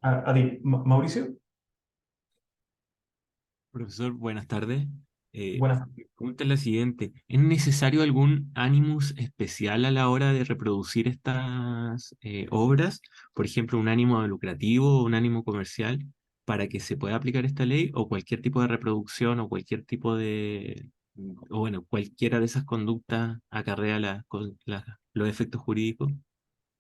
A ti, Mauricio, Profesor, buenas tardes. buenas. Mi pregunta es la siguiente. ¿Es necesario algún ánimos especial a la hora de reproducir estas obras? Por ejemplo, un ánimo lucrativo o un ánimo comercial para que se pueda aplicar esta ley o cualquier tipo de reproducción o cualquier tipo o bueno, cualquiera de esas conductas acarrea los efectos jurídicos?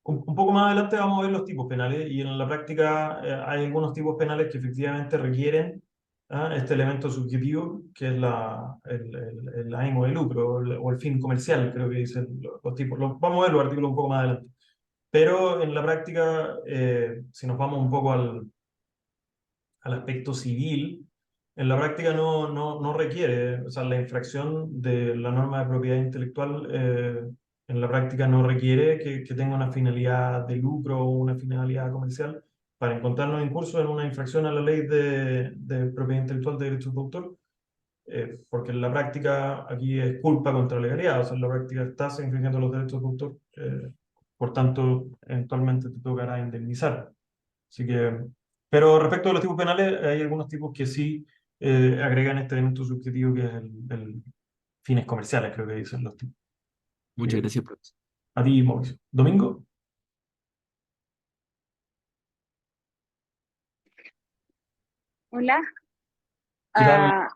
Un poco más adelante vamos a ver los tipos penales y en la práctica hay algunos tipos penales que efectivamente requieren este elemento subjetivo que es el ánimo de lucro o el fin comercial, creo que dicen los tipos. Vamos a ver los artículos un poco más adelante. Pero en la práctica, si nos vamos un poco al aspecto civil, en la práctica no requiere, o sea, la infracción de la norma de propiedad intelectual en la práctica no requiere que tenga una finalidad de lucro o una finalidad comercial para encontrarnos incursos en una infracción a la ley de propiedad intelectual de derechos de autor, porque en la práctica aquí es culpa contra legalidad, o sea, en la práctica estás infringiendo los derechos de autor, por tanto, eventualmente te tocará indemnizar. Así que, pero respecto a los tipos penales, hay algunos tipos que sí agregan este elemento subjetivo que es el fines comerciales, creo que dicen los tipos. Así Muchas que, gracias, profesor. a ti, Mauricio. Domingo, Hola, ¿qué tal?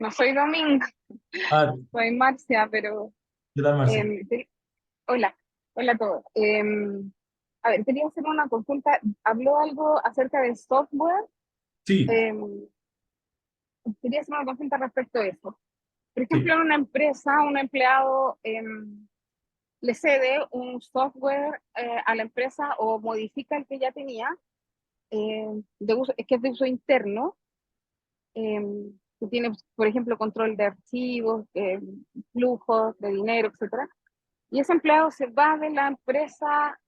no soy Domingo, Ah, soy Marcia, pero ¿qué tal, Marcia? hola, hola a todos. A ver, quería hacer una consulta. Habló algo acerca de software. Sí, em, quería hacer una consulta respecto a eso. Por Sí. ejemplo, en una empresa, un empleado le cede un software a la empresa o modifica el que ya tenía, que es de uso interno, que tiene, por ejemplo, control de archivos, flujos de dinero, etcétera. Y ese empleado se va de la empresa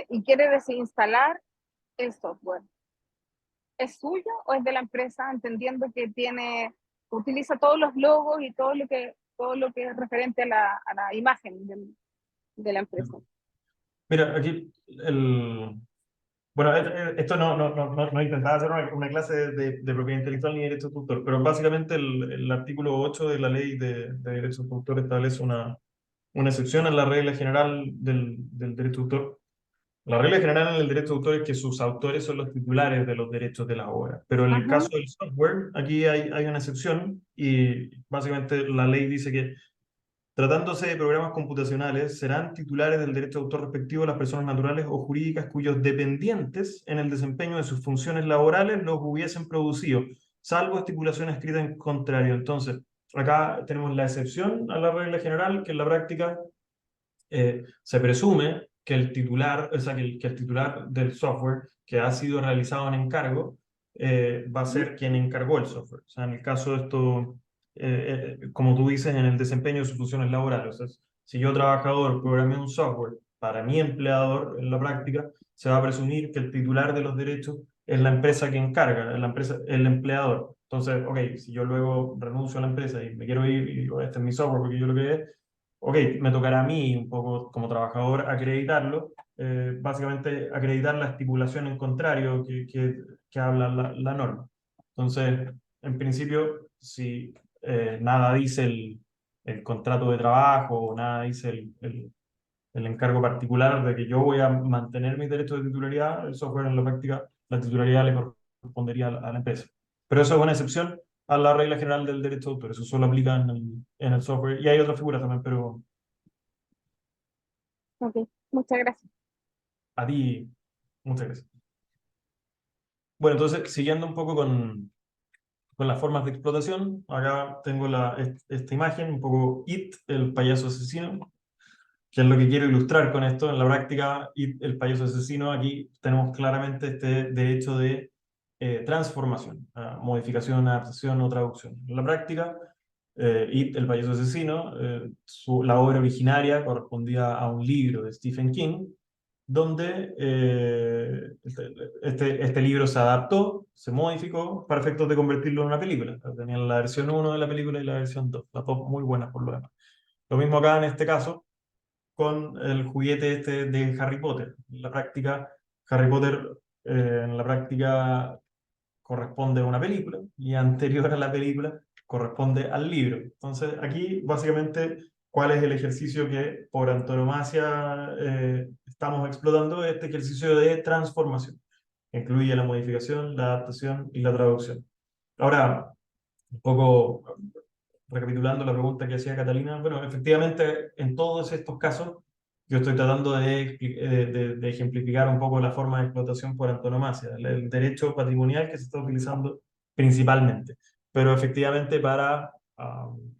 y quiere desinstalar el software. ¿Es suyo o es de la empresa, entendiendo que utiliza todos los logos y todo lo que es referente a la imagen de la empresa? Mira, aquí bueno, esto no intentaba hacer una clase de propiedad intelectual ni derecho de autor, pero básicamente el artículo 8 de la ley de derechos de autor establece una excepción a la regla general del derecho de autor. La regla general en el derecho de autor es que sus autores son los titulares de los derechos de la obra, pero en el Ajá. caso del software, aquí hay una excepción y básicamente la ley dice que tratándose de programas computacionales, serán titulares del derecho de autor respectivo las personas naturales o jurídicas cuyos dependientes en el desempeño de sus funciones laborales los hubiesen producido, salvo estipulación escrita en contrario. Entonces, acá tenemos la excepción a la regla general, que en la práctica se presume que el titular, o sea, que el titular del software que ha sido realizado en encargo va a ser quien encargó el software. O sea, en el caso de esto, como tú dices, en el desempeño de sus funciones laborales. O sea, si yo, trabajador, programé un software para mi empleador, en la práctica, se va a presumir que el titular de los derechos es la empresa que encarga, la empresa, el empleador. Entonces, ok, si yo luego renuncio a la empresa y me quiero ir y digo, este es mi software porque yo lo que es, ok, me tocará a mí un poco como trabajador acreditarlo, básicamente acreditar la estipulación en contrario que habla la norma. Entonces, en principio, si nada dice el contrato de trabajo o nada dice el encargo particular de que yo voy a mantener mis derechos de titularidad, el software en la práctica, la titularidad le correspondería a la empresa. Pero eso es una excepción a la regla general del derecho de autor. Eso solo aplica en el software. Y hay otras figuras también, pero Ok, muchas gracias. a ti, muchas gracias. Bueno, entonces, siguiendo un poco con las formas de explotación, acá tengo esta imagen, un poco It, el payaso asesino, que es lo que quiero ilustrar con esto. En la práctica, It, el payaso asesino, aquí tenemos claramente este derecho de transformación, modificación, adaptación o traducción. En la práctica, It, el payaso asesino, la obra originaria correspondía a un libro de Stephen King, donde este libro se adaptó, se modificó para efectos de convertirlo en una película. Tenían la versión 1 de la película y la versión 2, las dos muy buenas por lo demás. Lo mismo acá en este caso con el juguete este de Harry Potter. En la práctica, Harry Potter en la práctica corresponde a una película y anterior a la película corresponde al libro. Entonces, aquí básicamente, ¿cuál es el ejercicio que por antonomasia estamos explotando? Este ejercicio de transformación, que incluye la modificación, la adaptación y la traducción. Ahora, un poco recapitulando la pregunta que hacía Catalina, bueno, efectivamente, en todos estos casos, yo estoy tratando de ejemplificar un poco la forma de explotación por antonomasia, el derecho patrimonial que se está utilizando principalmente. Pero efectivamente, para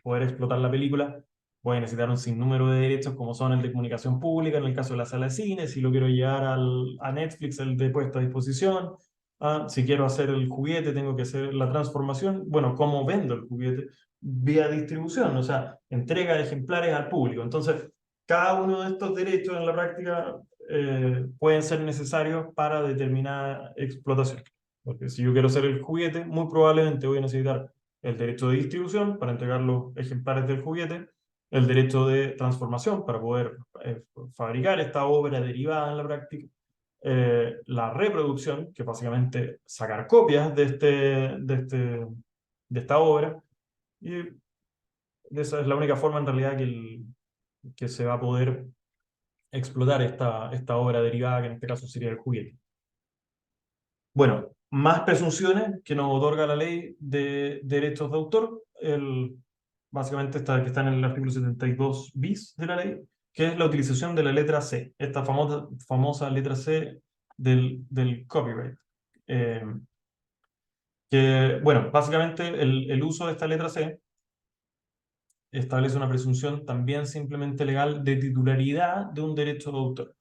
poder explotar la película, voy a necesitar un sinnúmero de derechos, como son el de comunicación pública, en el caso de la sala de cine, si lo quiero llevar a Netflix, el de puesto a disposición. Si quiero hacer el juguete, tengo que hacer la transformación. Bueno, ¿cómo vendo el juguete? Vía distribución, o sea, entrega de ejemplares al público. Entonces, cada uno de estos derechos en la práctica pueden ser necesarios para determinada explotación. Porque si yo quiero hacer el juguete, muy probablemente voy a necesitar el derecho de distribución para entregar los ejemplares del juguete, el derecho de transformación para poder fabricar esta obra derivada en la práctica, la reproducción, que básicamente sacar copias de esta obra, y esa es la única forma en realidad que se va a poder explotar esta obra derivada, que en este caso sería el juguete. Bueno, más presunciones que nos otorga la ley de derechos de autor, básicamente que está en el artículo 72 bis de la ley, que es la utilización de la letra C, esta famosa letra C del copyright. que, bueno, básicamente el uso de esta letra C establece una presunción también simplemente legal de titularidad de un derecho de autor.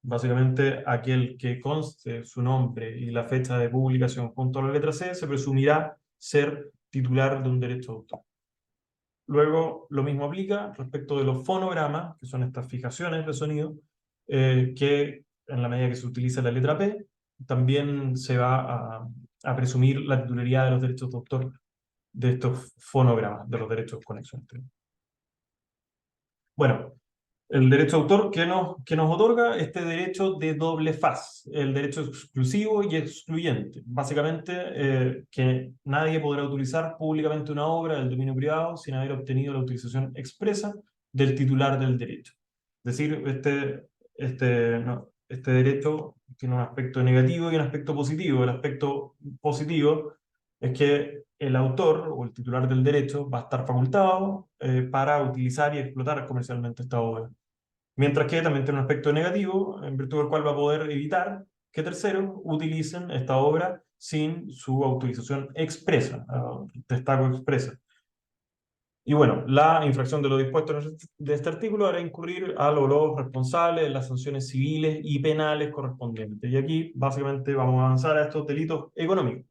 Básicamente, aquel que conste su nombre y la fecha de publicación junto a la letra C se presumirá ser titular de un derecho de autor. Luego, lo mismo aplica respecto de los fonogramas, que son estas fijaciones de sonido, que en la medida que se utiliza la letra P, también se va a presumir la titularidad de los derechos de autor de estos fonogramas, de los derechos conexos entre ellos. Bueno, el derecho de autor que nos otorga este derecho de doble faz, el derecho exclusivo y excluyente. Básicamente, que nadie podrá utilizar públicamente una obra del dominio privado sin haber obtenido la autorización expresa del titular del derecho. Es decir, este derecho tiene un aspecto negativo y un aspecto positivo. El aspecto positivo es que el autor o el titular del derecho va a estar facultado para utilizar y explotar comercialmente esta obra. Mientras que también tiene un aspecto negativo, en virtud del cual va a poder evitar que terceros utilicen esta obra sin su autorización expresa, destaco expresa. Y bueno, la infracción de lo dispuesto de este artículo hará incurrir a los responsables de las sanciones civiles y penales correspondientes. Y aquí básicamente vamos a avanzar a estos delitos económicos.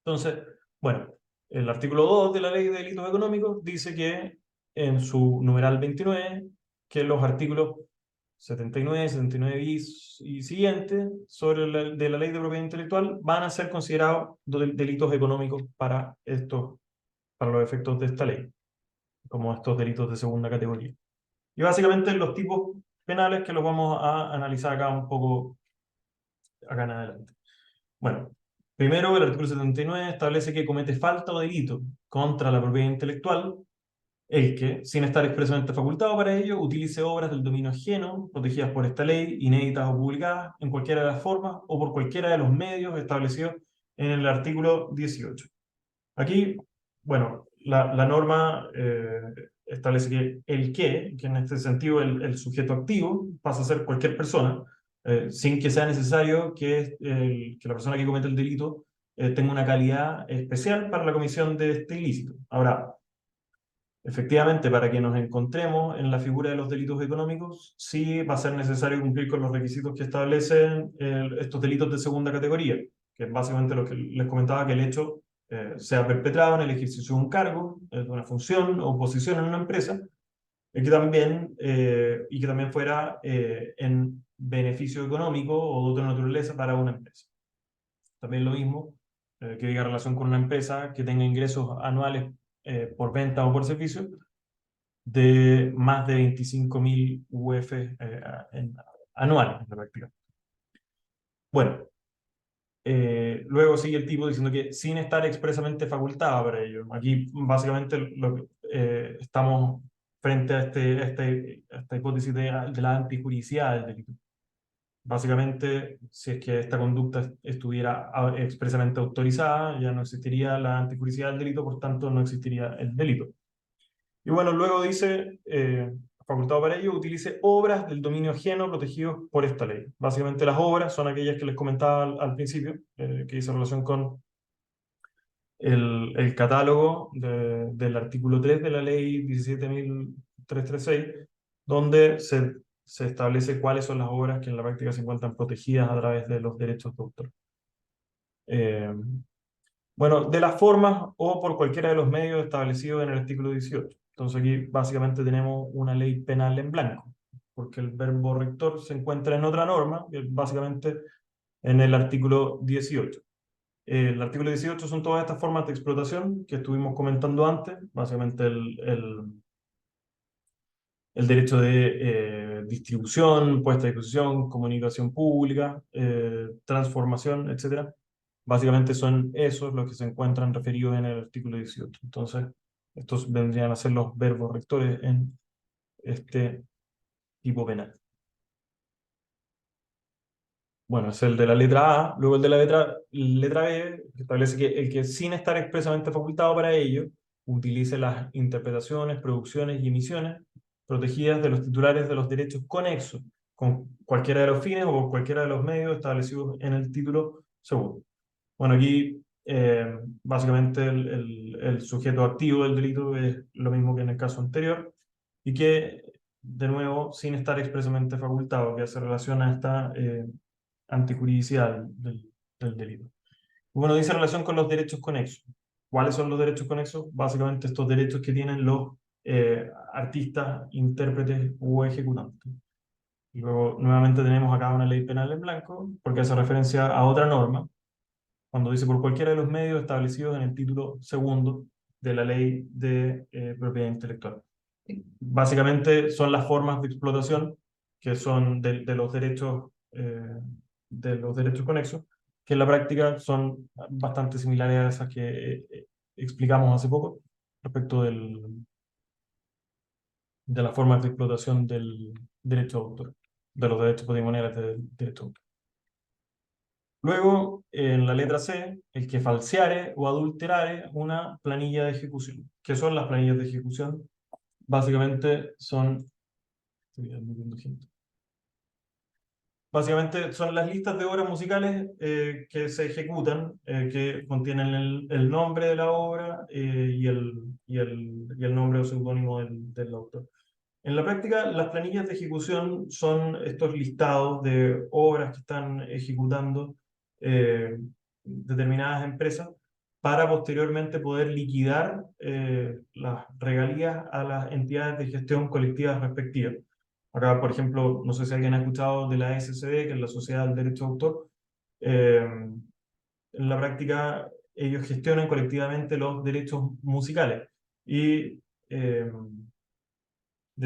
Entonces, bueno, el artículo 2 de la Ley de Delitos Económicos dice que en su numeral 29, que los artículos 79, 79 bis y siguientes de la Ley de Propiedad Intelectual van a ser considerados delitos económicos para los efectos de esta ley, como estos delitos de segunda categoría. Y básicamente los tipos penales que los vamos a analizar acá un poco, acá en adelante. Bueno, primero, el artículo 79 establece que comete falta o delito contra la propiedad intelectual el que, sin estar expresamente facultado para ello, utilice obras del dominio ajeno, protegidas por esta ley, inéditas o publicadas, en cualquiera de las formas o por cualquiera de los medios establecidos en el artículo 18. Aquí, bueno, la norma establece que que en este sentido el sujeto activo pasa a ser cualquier persona, sin que sea necesario que la persona que comete el delito tenga una calidad especial para la comisión de este ilícito. Ahora, efectivamente, para que nos encontremos en la figura de los delitos económicos, sí va a ser necesario cumplir con los requisitos que establecen estos delitos de segunda categoría, que es básicamente lo que les comentaba, que el hecho sea perpetrado en el ejercicio de un cargo, de una función o posición en una empresa, y que también fuera en beneficio económico o de otra naturaleza para una empresa. También lo mismo, que diga relación con una empresa que tenga ingresos anuales por venta o por servicio de más de 25.000 UF anuales en la práctica. Bueno, luego sigue el tipo diciendo que sin estar expresamente facultado para ello. Aquí básicamente estamos frente a esta hipótesis de la antijuricidad del delito. Básicamente, si es que esta conducta estuviera expresamente autorizada, ya no existiría la antijuricidad del delito, por tanto no existiría el delito. Y bueno, luego dice, facultado para ello, utilice obras del dominio ajeno protegidos por esta ley. Básicamente las obras son aquellas que les comentaba al principio, que dice relación con el catálogo del artículo 3 de la ley 17.336, donde se establece cuáles son las obras que en la práctica se encuentran protegidas a través de los derechos de autor. Bueno, de las formas o por cualquiera de los medios establecidos en el artículo 18. Entonces aquí básicamente tenemos una ley penal en blanco, porque el verbo rector se encuentra en otra norma, básicamente en el artículo 18. El artículo 18 son todas estas formas de explotación que estuvimos comentando antes, básicamente el derecho de distribución, puesta a disposición, comunicación pública, transformación, etc. Básicamente son esos los que se encuentran referidos en el artículo 18. Entonces, estos vendrían a ser los verbos rectores en este tipo penal. Bueno, es el de la letra A. Luego el de la letra B, que establece que el que sin estar expresamente facultado para ello, utilice las interpretaciones, producciones y emisiones protegidas de los titulares de los derechos conexos, con cualquiera de los fines o con cualquiera de los medios establecidos en el título segundo. Bueno, aquí básicamente el sujeto activo del delito es lo mismo que en el caso anterior, y que, de nuevo, sin estar expresamente facultado, que hace relación a esta antijuridicidad del delito. Bueno, dice relación con los derechos conexos. ¿Cuáles son los derechos conexos? Básicamente estos derechos que tienen los artistas, intérpretes o ejecutantes. Y luego, nuevamente, tenemos acá una ley penal en blanco, porque hace referencia a otra norma, cuando dice por cualquiera de los medios establecidos en el título segundo de la ley de propiedad intelectual. Básicamente son las formas de explotación que son de los derechos conexos, que en la práctica son bastante similares a esas que explicamos hace poco respecto de las formas de explotación del derecho de autor, de los derechos patrimoniales del derecho de autor. Luego, en la letra C, el que falseare o adulterare una planilla de ejecución. ¿Qué son las planillas de ejecución? Básicamente son... Básicamente son las listas de obras musicales que se ejecutan, que contienen el nombre de la obra y el nombre o seudónimo del autor. En la práctica, las planillas de ejecución son estos listados de obras que están ejecutando determinadas empresas para posteriormente poder liquidar las regalías a las entidades de gestión colectivas respectivas. Acá, por ejemplo, no sé si alguien ha escuchado de la SCD, que es la Sociedad del Derecho de Autor. En la práctica, ellos gestionan colectivamente los derechos musicales y de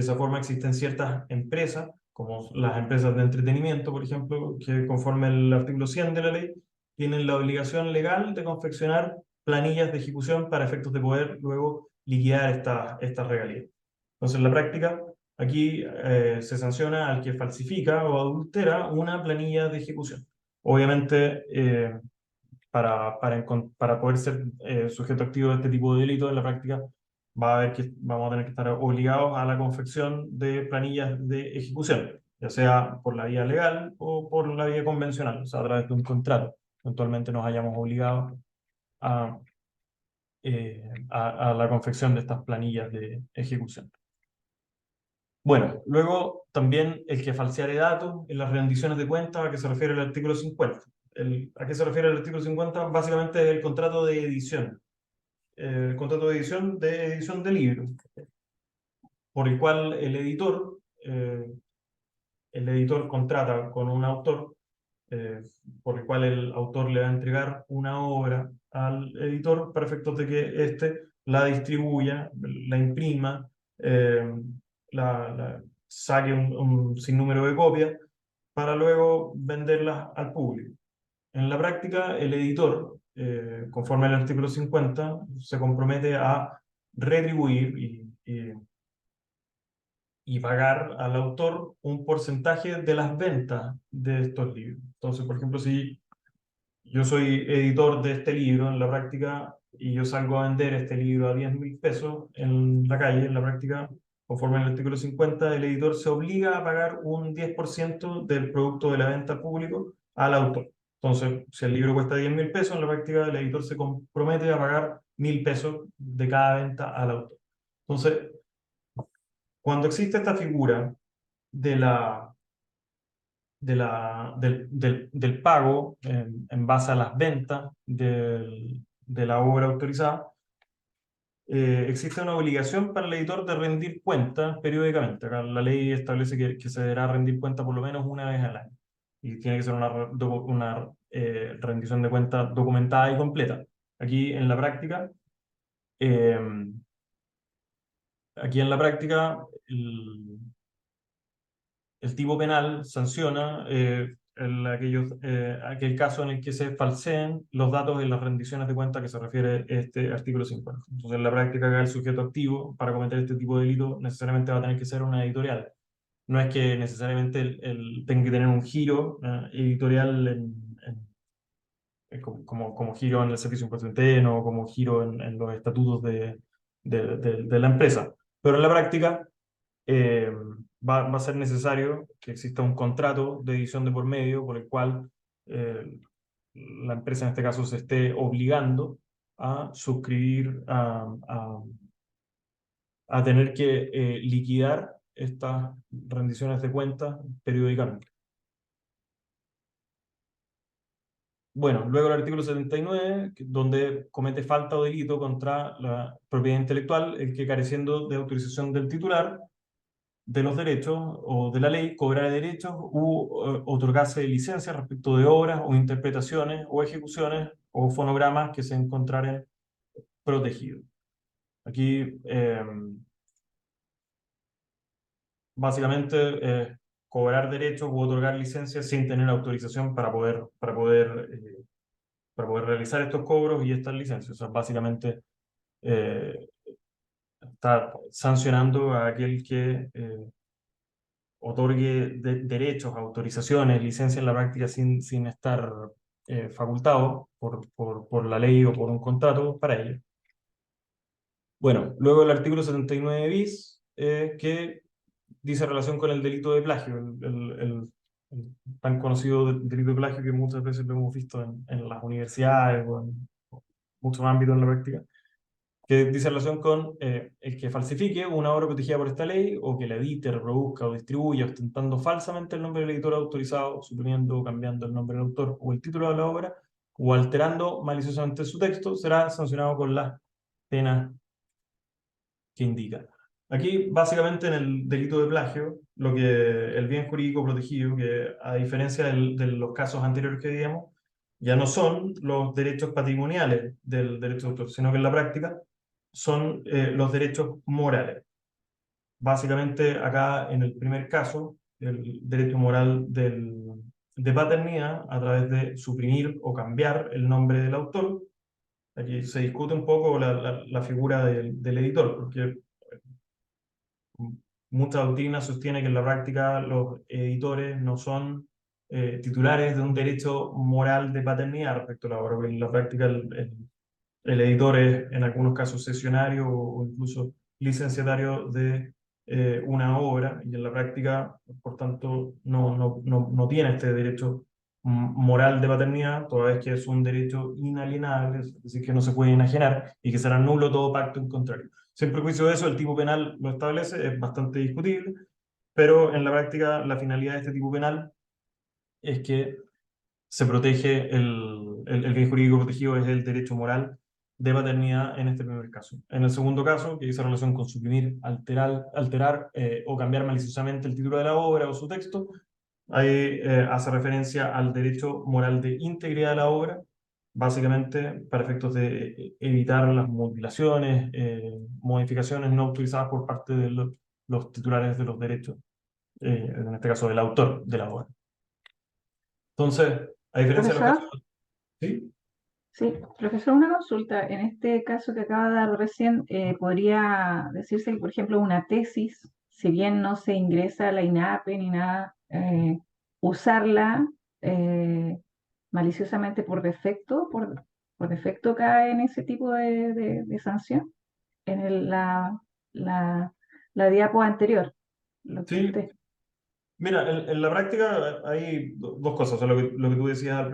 esa forma existen ciertas empresas, como las empresas de entretenimiento, por ejemplo, que conforme el artículo 100 de la ley, tienen la obligación legal de confeccionar planillas de ejecución para efectos de poder luego liquidar estas regalías. Entonces, en la práctica, aquí se sanciona al que falsifica o adultera una planilla de ejecución. Obviamente, para poder ser sujeto activo de este tipo de delito, en la práctica vamos a tener que estar obligados a la confección de planillas de ejecución, ya sea por la vía legal o por la vía convencional, o sea, a través de un contrato. Eventualmente nos hayamos obligado a la confección de estas planillas de ejecución. Bueno, luego también el que falseare datos en las rendiciones de cuentas, ¿a qué se refiere el artículo 50? ¿A qué se refiere el artículo 50? Básicamente es el contrato de edición. El contrato de edición de libros, por el cual el editor contrata con un autor, por el cual el autor le va a entregar una obra al editor para efectos de que éste la distribuya, la imprima, saque un sinnúmero de copias para luego venderlas al público. En la práctica, el editor, conforme al artículo 50, se compromete a retribuir y pagar al autor un porcentaje de las ventas de estos libros. Entonces, por ejemplo, si yo soy editor de este libro en la práctica y yo salgo a vender este libro a 10.000 pesos en la calle, en la práctica, conforme al artículo 50, el editor se obliga a pagar un 10% del producto de la venta al público al autor. Entonces, si el libro cuesta 10.000 pesos, en la práctica el editor se compromete a pagar 1.000 pesos de cada venta al autor. Entonces, cuando existe esta figura de del pago en base a las ventas de la obra autorizada, existe una obligación para el editor de rendir cuenta periódicamente. Acá la ley establece que se deberá rendir cuenta por lo menos una vez al año. Y tiene que ser una rendición de cuenta documentada y completa. Aquí en la práctica, eh, el tipo penal sanciona aquel caso en el que se falseen los datos en las rendiciones de cuenta que se refiere este artículo 50. Entonces, en la práctica, acá el sujeto activo para cometer este tipo de delito necesariamente va a tener que ser una editorial. No es que necesariamente tenga que tener un giro editorial como giro en el servicio impuesto interno o como giro en los estatutos de la empresa. Pero en la práctica va a ser necesario que exista un contrato de edición de por medio por el cual la empresa en este caso se esté obligando a suscribir, a tener que liquidar estas rendiciones de cuentas periódicamente. Bueno, luego el artículo 79, donde comete falta o delito contra la propiedad intelectual, el que careciendo de autorización del titular de los derechos o de la ley, cobrare derechos u otorgase licencias respecto de obras o interpretaciones o ejecuciones o fonogramas que se encontraren protegidos. Aquí, básicamente, cobrar derechos u otorgar licencias sin tener autorización para poder realizar estos cobros y estas licencias. O sea, básicamente está sancionando a aquel que otorgue derechos, autorizaciones, licencias en la práctica sin estar facultado por la ley o por un contrato para ello. Bueno, luego el artículo 79 bis, que dice relación con el delito de plagio, el tan conocido delito de plagio que muchas veces lo hemos visto en las universidades o en muchos ámbitos en la práctica, que dice relación con el que falsifique una obra protegida por esta ley o que la edite, reproduzca o distribuya ostentando falsamente el nombre del editor autorizado, suprimiendo o cambiando el nombre del autor o el título de la obra, o alterando maliciosamente su texto, será sancionado con las penas que indica. Aquí, básicamente, en el delito de plagio, lo que el bien jurídico protegido, que a diferencia de los casos anteriores que veíamos, ya no son los derechos patrimoniales del derecho de autor, sino que en la práctica son los derechos morales. Básicamente, acá en el primer caso, el derecho moral de paternidad, a través de suprimir o cambiar el nombre del autor. Aquí se discute un poco la figura del editor, porque mucha doctrina sostiene que en la práctica los editores no son titulares de un derecho moral de paternidad respecto a la obra, porque en la práctica el editor es en algunos casos cesionario o incluso licenciatario de una obra, y en la práctica, por tanto, no tiene este derecho moral de paternidad, toda vez que es un derecho inalienable, es decir, que no se puede enajenar y que será nulo todo pacto en contrario. Sin perjuicio de eso, el tipo penal lo establece, es bastante discutible, pero en la práctica la finalidad de este tipo penal es que se protege el bien jurídico protegido es el derecho moral de paternidad en este primer caso. En el segundo caso, que dice relación con suprimir, alterar o cambiar maliciosamente el título de la obra o su texto, ahí hace referencia al derecho moral de integridad de la obra, básicamente para efectos de evitar las mutilaciones, modificaciones no autorizadas por parte de los titulares de los derechos, en este caso del autor de la obra. Entonces, a diferencia de los Profesor, casos... ¿Sí? sí, profesor, una consulta. En este caso que acaba de dar recién, podría decirse que, por ejemplo, una tesis, si bien no se ingresa a la INAPE ni nada, usarla maliciosamente por defecto cae en ese tipo de sanción, en la, la diapo anterior, lo que Sí, usted. mira, en la práctica hay dos cosas. O sea, lo que tú decías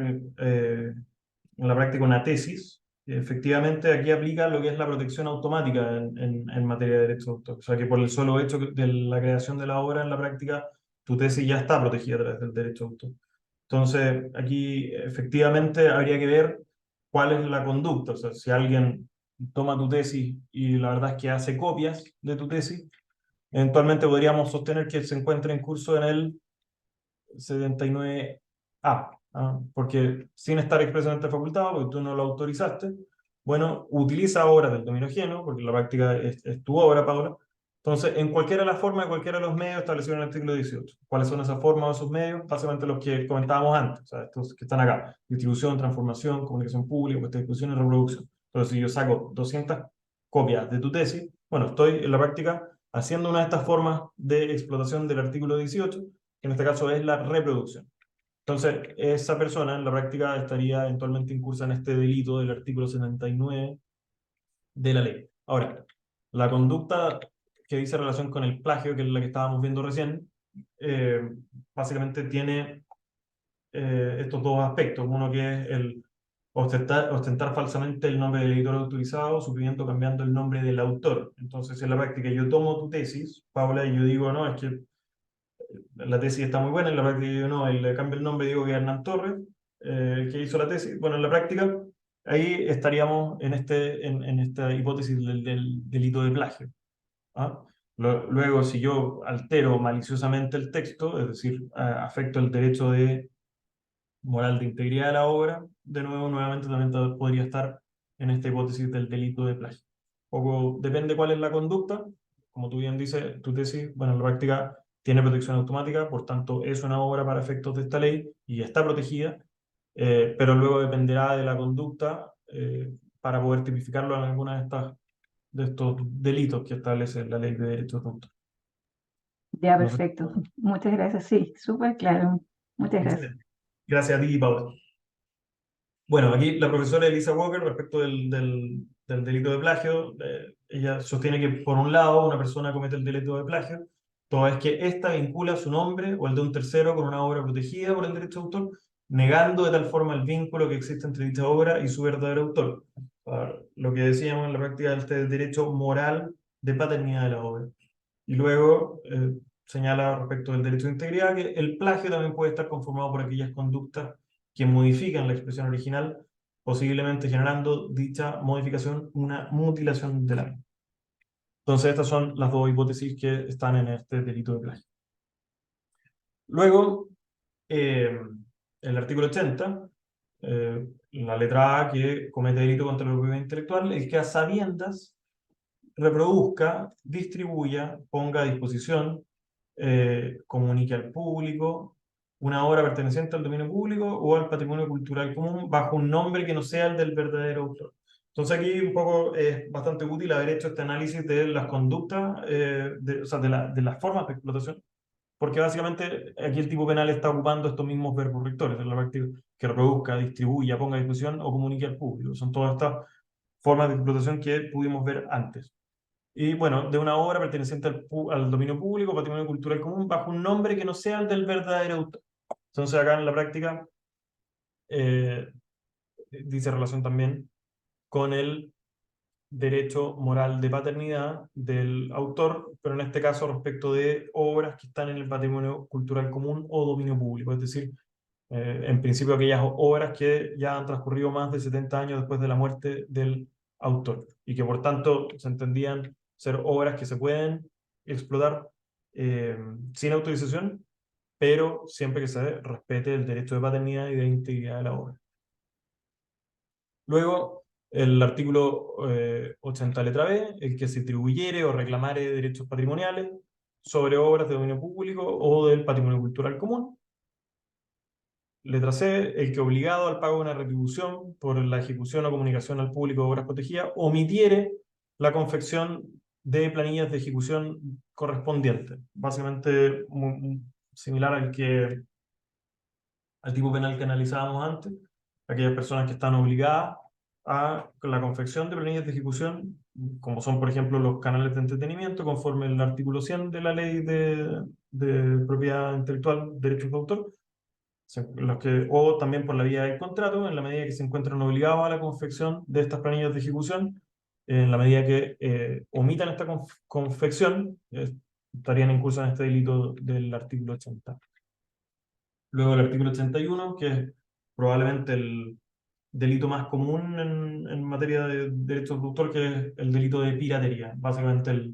en la práctica una tesis, efectivamente aquí aplica lo que es la protección automática en materia de derechos de autor. O sea, que por el solo hecho de la creación de la obra en la práctica, tu tesis ya está protegida a través del derecho de autor. Entonces, aquí efectivamente habría que ver cuál es la conducta. O sea, si alguien toma tu tesis y la verdad es que hace copias de tu tesis, eventualmente podríamos sostener que se encuentra en curso en el 79A, ¿ah? Porque sin estar expresamente facultado, porque tú no lo autorizaste, bueno, utiliza obras del dominio ajeno, porque la práctica es tu obra, Paula. Entonces, en cualquiera de las formas, en cualquiera de los medios establecidos en el artículo 18. ¿Cuáles son esas formas o esos medios? Básicamente los que comentábamos antes, o sea, estos que están acá: distribución, transformación, comunicación pública, puesta a disposición y reproducción. Entonces, si yo saco 200 copias de tu tesis, bueno, estoy en la práctica haciendo una de estas formas de explotación del artículo 18, que en este caso es la reproducción. Entonces, esa persona en la práctica estaría eventualmente incursa en este delito del artículo 79 de la ley. Ahora, la conducta que dice relación con el plagio, que es la que estábamos viendo recién, básicamente tiene estos dos aspectos. Uno que es el ostentar falsamente el nombre del editor autorizado, suprimiendo, cambiando el nombre del autor. Entonces, en la práctica, yo tomo tu tesis, Paula, y yo digo, no, es que la tesis está muy buena, en la práctica yo no, y le cambio el nombre y digo que es Hernán Torres, que hizo la tesis. Bueno, en la práctica, ahí estaríamos en esta hipótesis del delito de plagio. ¿Ah? Luego, si yo altero maliciosamente el texto, es decir, afecto el derecho de moral de integridad de la obra, de nuevo, nuevamente también podría estar en esta hipótesis del delito de plagio. Poco depende cuál es la conducta, como tú bien dices, tu tesis, bueno, en la práctica tiene protección automática, por tanto es una obra para efectos de esta ley y está protegida, pero luego dependerá de la conducta para poder tipificarlo en alguna de estos delitos que establece la ley de derechos de autor. Ya, No sé. perfecto. Muchas gracias. Sí, súper claro. Muchas gracias. Excelente. Gracias a ti, Paula. Bueno, aquí la profesora Elisa Walker, respecto del delito de plagio, ella sostiene que, por un lado, una persona comete el delito de plagio, toda vez que ésta vincula su nombre o el de un tercero con una obra protegida por el derecho de autor, negando de tal forma el vínculo que existe entre dicha obra y su verdadero autor. Lo que decíamos en la práctica de este derecho moral de paternidad de la obra. Y luego señala respecto del derecho de integridad que el plagio también puede estar conformado por aquellas conductas que modifican la expresión original, posiblemente generando dicha modificación una mutilación de la misma. Entonces estas son las dos hipótesis que están en este delito de plagio. Luego, el artículo 80, la letra A, que comete delito contra la propiedad intelectual, el que a sabiendas reproduzca, distribuya, ponga a disposición, comunique al público una obra perteneciente al dominio público o al patrimonio cultural común bajo un nombre que no sea el del verdadero autor. Entonces aquí un poco es bastante útil haber hecho este análisis de las conductas, o sea, de las formas de explotación, porque básicamente aquí el tipo penal está ocupando estos mismos verbos rectores en la práctica, que reproduzca, distribuya, ponga a disposición o comunique al público. Son todas estas formas de explotación que pudimos ver antes. Y bueno, de una obra perteneciente al dominio público, patrimonio cultural común, bajo un nombre que no sea el del verdadero autor. Entonces acá en la práctica dice relación también con el derecho moral de paternidad del autor, pero en este caso respecto de obras que están en el patrimonio cultural común o dominio público, es decir, en principio aquellas obras que ya han transcurrido más de 70 años después de la muerte del autor y que por tanto se entendían ser obras que se pueden explotar sin autorización, pero siempre que se respete el derecho de paternidad y de integridad de la obra. Luego, el artículo 80 letra B, el que se atribuyere o reclamare derechos patrimoniales sobre obras de dominio público o del patrimonio cultural común. Letra C, el que obligado al pago de una retribución por la ejecución o comunicación al público de obras protegidas omitiere la confección de planillas de ejecución correspondientes. Básicamente similar al tipo penal que analizábamos antes, aquellas personas que están obligadas a la confección de planillas de ejecución, como son por ejemplo los canales de entretenimiento, conforme el artículo 100 de la ley de propiedad intelectual, derechos de autor, o también por la vía del contrato, en la medida que se encuentran obligados a la confección de estas planillas de ejecución, en la medida que omitan esta confección, estarían incursos en este delito del artículo 80. Luego el artículo 81, que es probablemente el delito más común en materia de derechos de autor, que es el delito de piratería. Básicamente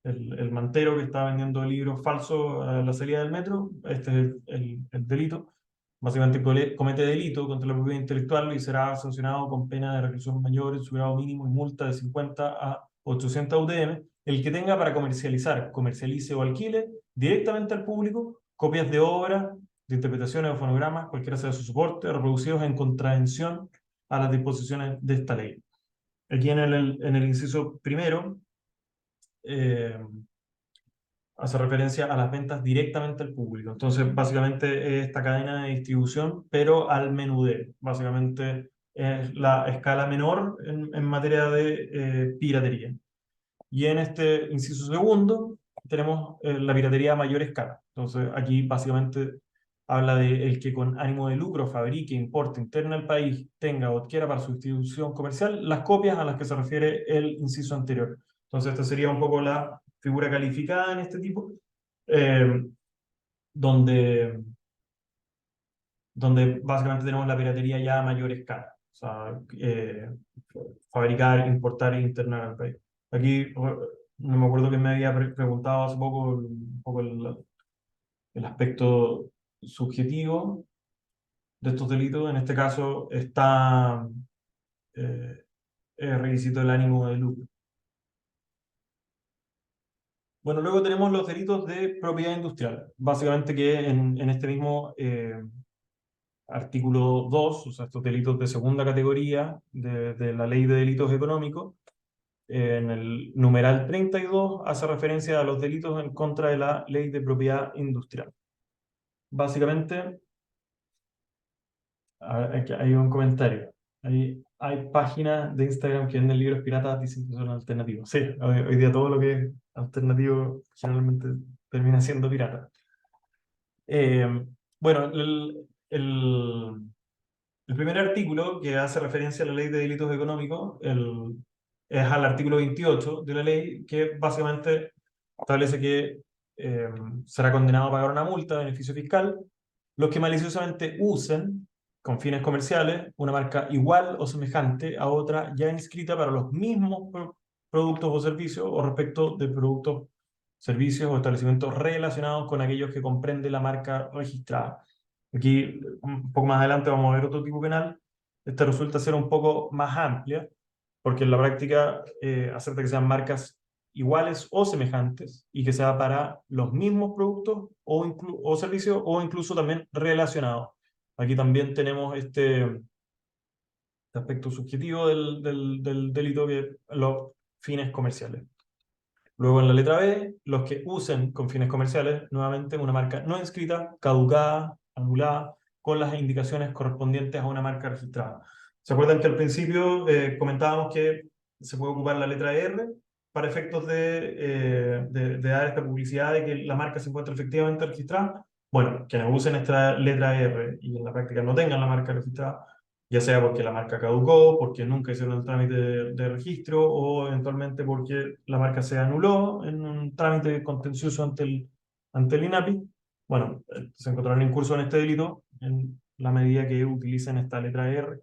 el mantero que está vendiendo libros falsos a la salida del metro, este es el delito. Básicamente comete delito contra la propiedad intelectual y será sancionado con pena de reclusión mayor en su grado mínimo y multa de 50 a 800 UTM, el que tenga para comercialice o alquile directamente al público copias de obras, de interpretaciones o fonogramas, cualquiera sea su soporte, reproducidos en contravención a las disposiciones de esta ley. Aquí en el inciso primero, hace referencia a las ventas directamente al público. Entonces, básicamente es esta cadena de distribución, pero al menudeo. Básicamente es la escala menor en materia de piratería. Y en este inciso segundo tenemos la piratería a mayor escala. Entonces, aquí básicamente habla de el que con ánimo de lucro fabrique, importe, interne al país, tenga o adquiera para su distribución comercial las copias a las que se refiere el inciso anterior. Entonces, esta sería un poco la figura calificada en este tipo, donde básicamente tenemos la piratería ya a mayor escala. O sea, fabricar, importar e internar al país. Aquí, no me acuerdo que me había preguntado hace poco un poco el aspecto subjetivo de estos delitos. En este caso está el requisito del ánimo de lucro. Bueno, luego tenemos los delitos de propiedad industrial. Básicamente que en este mismo artículo 2, o sea, estos delitos de segunda categoría de la Ley de Delitos Económicos, en el numeral 32 hace referencia a los delitos en contra de la Ley de Propiedad Industrial. Básicamente, aquí hay un comentario. Hay páginas de Instagram que venden libros piratas diciendo que son alternativos. Sí, hoy día todo lo que es alternativo generalmente termina siendo pirata. Bueno, el primer artículo que hace referencia a la Ley de Delitos Económicos es al artículo 28 de la ley, que básicamente establece que será condenado a pagar una multa de beneficio fiscal los que maliciosamente usen con fines comerciales una marca igual o semejante a otra ya inscrita para los mismos productos o servicios o respecto de productos, servicios o establecimientos relacionados con aquellos que comprende la marca registrada. Aquí, un poco más adelante, vamos a ver otro tipo penal. Esta resulta ser un poco más amplia, porque en la práctica acepta que sean marcas iguales o semejantes y que sea para los mismos productos o servicios o incluso también relacionados. Aquí también tenemos este aspecto subjetivo del delito, que los fines comerciales. Luego en la letra B, los que usen con fines comerciales, nuevamente una marca no inscrita, caducada, anulada, con las indicaciones correspondientes a una marca registrada. ¿Se acuerdan que al principio comentábamos que se puede ocupar la letra R para efectos de dar esta publicidad de que la marca se encuentra efectivamente registrada? Bueno, quienes usen esta letra R y en la práctica no tengan la marca registrada, ya sea porque la marca caducó, porque nunca hicieron el trámite de registro o eventualmente porque la marca se anuló en un trámite contencioso ante el INAPI. Bueno, se encontrarán incurso en este delito en la medida que utilicen esta letra R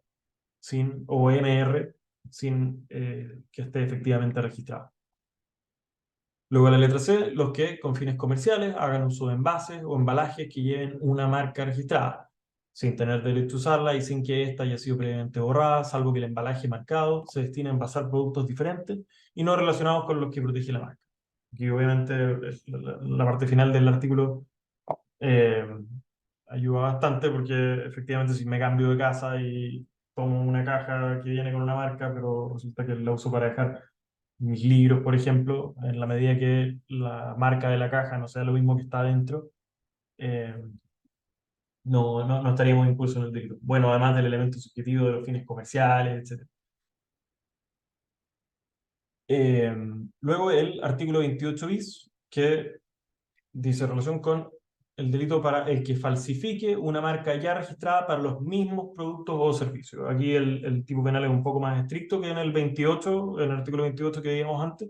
o MR sin que esté efectivamente registrada. Luego la letra C, los que con fines comerciales hagan uso de envases o embalajes que lleven una marca registrada, sin tener derecho a usarla y sin que ésta haya sido previamente borrada, salvo que el embalaje marcado se destine a envasar productos diferentes y no relacionados con los que protege la marca. Aquí obviamente la parte final del artículo ayuda bastante, porque efectivamente si me cambio de casa y tomo una caja que viene con una marca, pero resulta que la uso para dejar mis libros, por ejemplo, en la medida que la marca de la caja no sea lo mismo que está adentro, eh, no estaríamos incluso en el delito. Bueno, además del elemento subjetivo de los fines comerciales, etc. Luego el artículo 28 bis, que dice relación con el delito para el que falsifique una marca ya registrada para los mismos productos o servicios. Aquí el tipo penal es un poco más estricto que en el 28, en el artículo 28 que vimos antes,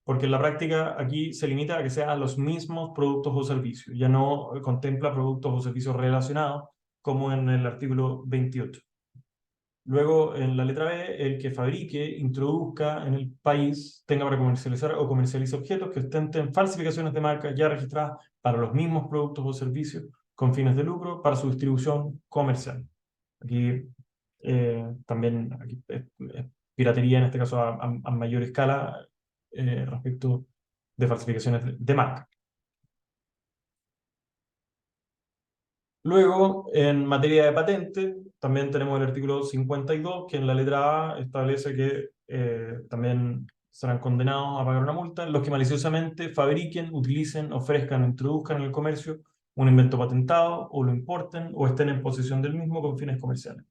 porque en la práctica aquí se limita a que sean los mismos productos o servicios, ya no contempla productos o servicios relacionados como en el artículo 28. Luego, en la letra B, el que fabrique, introduzca en el país, tenga para comercializar o comercialice objetos que ostenten falsificaciones de marca ya registradas para los mismos productos o servicios con fines de lucro para su distribución comercial. Aquí también es piratería, en este caso a mayor escala, respecto de falsificaciones de marca. Luego, en materia de patente, también tenemos el artículo 52, que en la letra A establece que también serán condenados a pagar una multa los que maliciosamente fabriquen, utilicen, ofrezcan o introduzcan en el comercio un invento patentado o lo importen o estén en posesión del mismo con fines comerciales.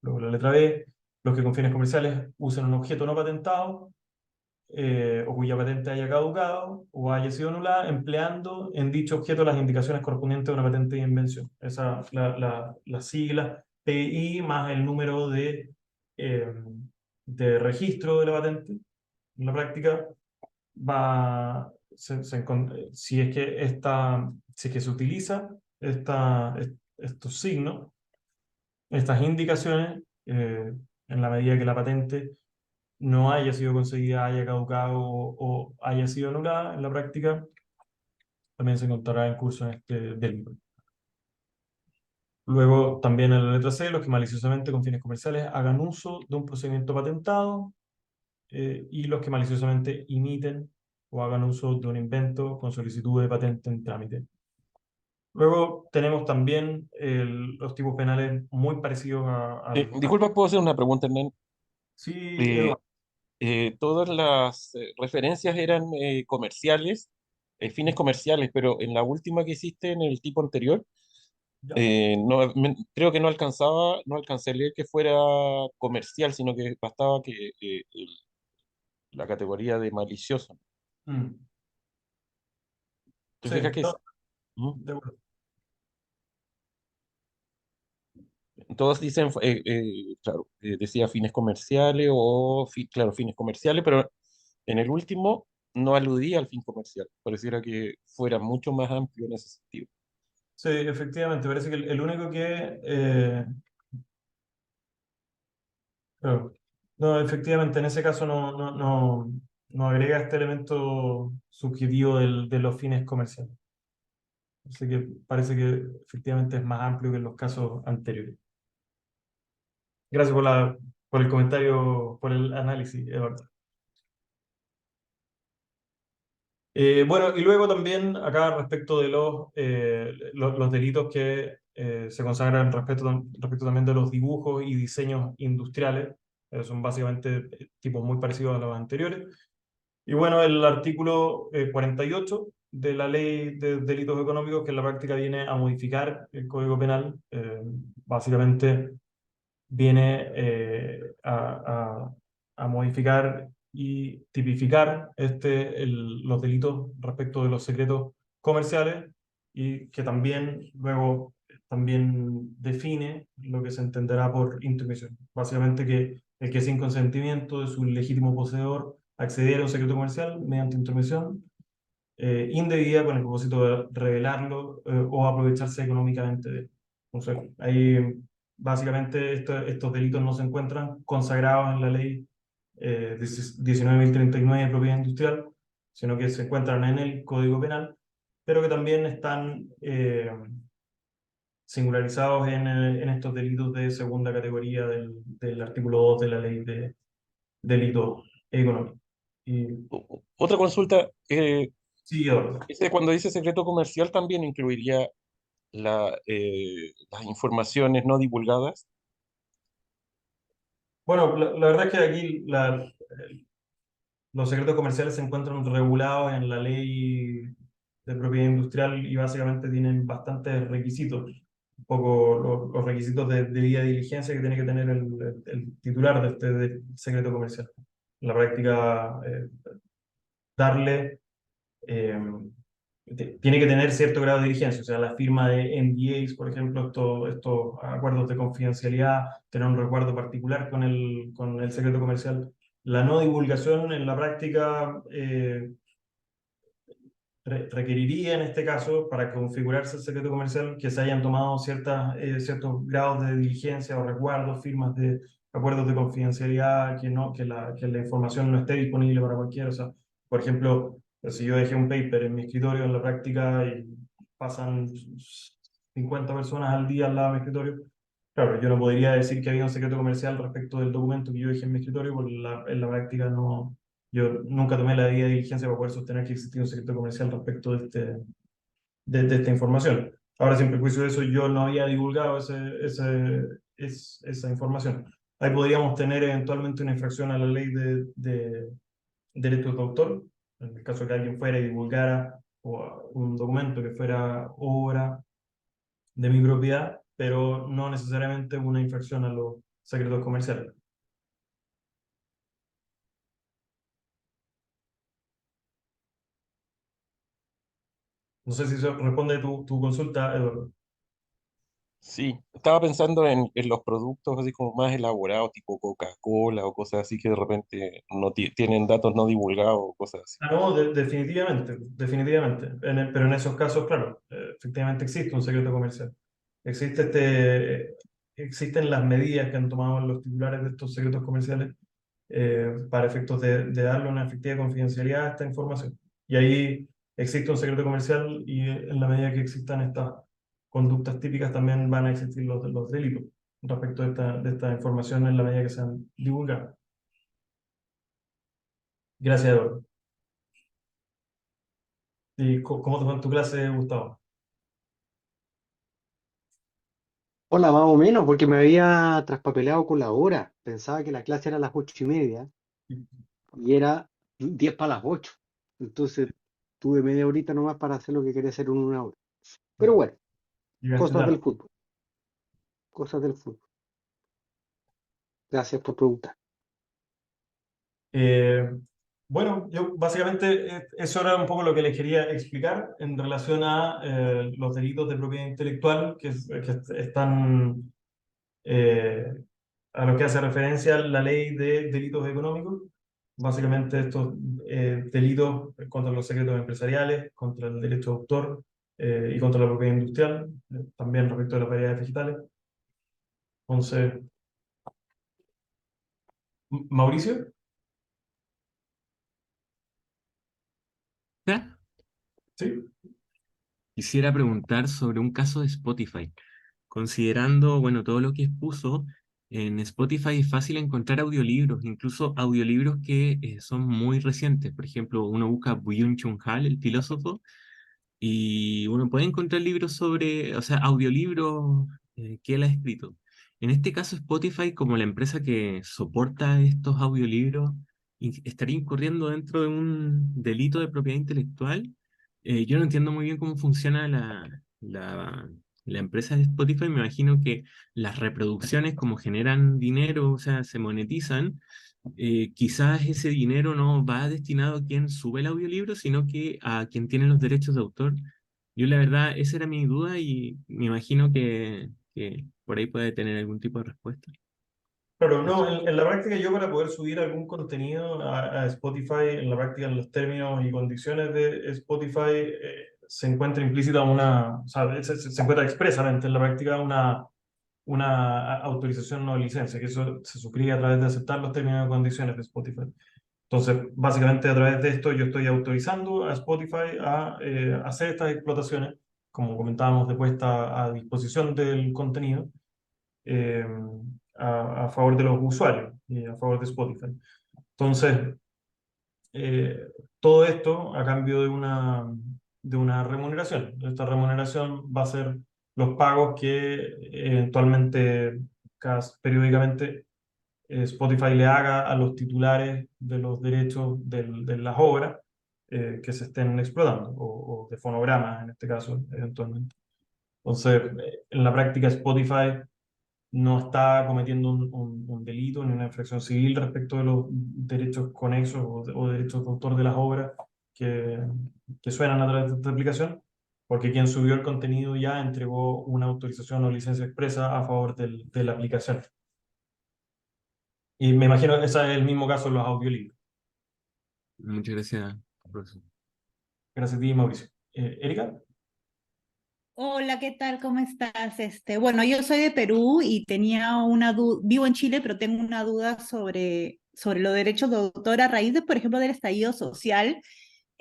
Luego, la letra B, los que con fines comerciales usen un objeto no patentado o cuya patente haya caducado o haya sido anulada, empleando en dicho objeto las indicaciones correspondientes a una patente de invención. Esa, la sigla PI más el número de registro de la patente. En la práctica, si es que si es que se utiliza estos signos, estas indicaciones, en la medida que la patente no haya sido conseguida, haya caducado o haya sido anulada, en la práctica también se encontrará en curso en este delito. Luego, también en la letra C, los que maliciosamente con fines comerciales hagan uso de un procedimiento patentado, y los que maliciosamente imiten o hagan uso de un invento con solicitud de patente en trámite. Luego tenemos también los tipos penales muy parecidos Disculpa, ¿puedo hacer una pregunta, Hernán? Sí, Eh, Eduardo. Todas las referencias eran comerciales, fines comerciales, pero en la última que hiciste en el tipo anterior, ¿Ya? creo que no alcancé a leer que fuera comercial, sino que bastaba que la categoría de malicioso. Mm. ¿Te Sí, fijas que no, ¿Mm? de acuerdo. Todos dicen, claro, decía fines comerciales claro, fines comerciales, pero en el último no aludía al fin comercial. Pareciera que fuera mucho más amplio en ese sentido. Sí, efectivamente, parece que el único que... claro, no, efectivamente, en ese caso no agrega este elemento subjetivo de los fines comerciales. Así que parece que efectivamente es más amplio que en los casos anteriores. Gracias por el comentario, por el análisis, Eduardo. Bueno, y luego también acá respecto de los delitos que se consagran respecto también de los dibujos y diseños industriales, son básicamente tipos muy parecidos a los anteriores. Y bueno, el artículo 48 de la Ley de Delitos Económicos, que en la práctica viene a modificar el Código Penal, básicamente viene a modificar y tipificar los delitos respecto de los secretos comerciales, y que también luego también define lo que se entenderá por intromisión. Básicamente que el que sin consentimiento de su legítimo poseedor accediera a un secreto comercial mediante intromisión indebida con el propósito de revelarlo o aprovecharse económicamente de él. Entonces, ahí básicamente estos delitos no se encuentran consagrados en la ley 19.039 de propiedad industrial, sino que se encuentran en el Código Penal, pero que también están singularizados en estos delitos de segunda categoría del artículo 2 de la ley de delitos económicos. Y Otra consulta, sí, Eduardo. cuando dice secreto comercial también incluiría las informaciones no divulgadas. Bueno, la verdad es que aquí los secretos comerciales se encuentran regulados en la ley de propiedad industrial y básicamente tienen bastantes requisitos. Un poco los requisitos de debida diligencia que tiene que tener el titular de de secreto comercial. En la práctica, darle eh, tiene que tener cierto grado de diligencia, o sea, la firma de NDAs, por ejemplo, estos acuerdos de confidencialidad, tener un recuerdo particular con el secreto comercial. La no divulgación en la práctica requeriría en este caso, para configurarse el secreto comercial, que se hayan tomado ciertos grados de diligencia o resguardos, firmas de acuerdos de confidencialidad, que la información no esté disponible para cualquiera. O sea, por ejemplo, si yo dejé un paper en mi escritorio en la práctica y pasan 50 personas al día al lado de mi escritorio, claro, yo no podría decir que había un secreto comercial respecto del documento que yo dejé en mi escritorio, porque en la práctica no, yo nunca tomé la debida diligencia para poder sostener que existía un secreto comercial respecto de esta información. Ahora, sin perjuicio de eso, yo no había divulgado esa información. Ahí podríamos tener eventualmente una infracción a la ley de derechos de autor, en el caso de que alguien fuera y divulgara un documento que fuera obra de mi propiedad, pero no necesariamente una infracción a los secretos comerciales. No sé si eso responde tu consulta, Eduardo. Sí, estaba pensando en los productos así como más elaborados, tipo Coca-Cola o cosas así que de repente no tienen datos no divulgados o cosas así. Ah, no, definitivamente, definitivamente. Pero en esos casos, claro, efectivamente existe un secreto comercial. Existen las medidas que han tomado los titulares de estos secretos comerciales para efectos de darle una efectiva confidencialidad a esta información. Y ahí existe un secreto comercial y en la medida que existan estas conductas típicas también van a existir los delitos respecto de esta información en la medida que sean divulgadas. Gracias, Eduardo. ¿Y cómo te fue en tu clase, Gustavo? Hola, más o menos, porque me había traspapeleado con la hora. Pensaba que la clase era a las 8:30 y era 10 para las 8. Entonces tuve media horita nomás para hacer lo que quería hacer en una hora. Pero bueno, Llegaste cosas del tarde. fútbol, cosas del fútbol. Gracias por preguntar. Eh, bueno, yo básicamente eso era un poco lo que les quería explicar en relación a los delitos de propiedad intelectual que están a lo que hace referencia la ley de delitos económicos. Básicamente estos delitos contra los secretos empresariales, contra el derecho de autor y contra la propiedad industrial, también respecto a las variedades digitales. Entonces, Mauricio, ¿Ya? ¿sí? Quisiera preguntar sobre un caso de Spotify. Considerando, bueno, todo lo que expuso, en Spotify es fácil encontrar audiolibros, incluso audiolibros que son muy recientes. Por ejemplo, uno busca Byung-Chun Han, el filósofo, y uno puede encontrar libros sobre, o sea, audiolibros que él ha escrito. En este caso, Spotify, como la empresa que soporta estos audiolibros, estaría incurriendo dentro de un delito de propiedad intelectual. Yo no entiendo muy bien cómo funciona la empresa de Spotify. Me imagino que las reproducciones, como generan dinero, o sea, se monetizan, quizás ese dinero no va destinado a quien sube el audiolibro, sino que a quien tiene los derechos de autor. Yo la verdad, esa era mi duda y me imagino que por ahí puede tener algún tipo de respuesta. Pero no, Eso. en la práctica yo para poder subir algún contenido a Spotify, en la práctica en los términos y condiciones de Spotify, se encuentra implícita o sea, se encuentra expresamente en la práctica una autorización no licencia, que eso se suscribe a través de aceptar los términos y condiciones de Spotify. Entonces, básicamente a través de esto yo estoy autorizando a Spotify a hacer estas explotaciones, como comentábamos, de puesta a disposición del contenido eh, a favor de los usuarios y a favor de Spotify. Entonces, eh, todo esto a cambio de una remuneración. Esta remuneración va a ser los pagos que eventualmente, periódicamente, Spotify le haga a los titulares de los derechos de las obras que se estén explotando, o de fonogramas en este caso, eventualmente. Entonces, en la práctica, Spotify no está cometiendo un delito ni una infracción civil respecto de los derechos conexos o derechos de autor de las obras que, que suenan a través de esta aplicación, porque quien subió el contenido ya entregó una autorización o licencia expresa a favor de la aplicación. Y me imagino que ese es el mismo caso en los audiolibros. Muchas gracias, profesor. Gracias a ti, Mauricio. Erika. Hola, ¿qué tal? ¿Cómo estás? Bueno, yo soy de Perú y tenía una duda, vivo en Chile, pero tengo una duda sobre los derechos de autor a raíz de, por ejemplo, del estallido social.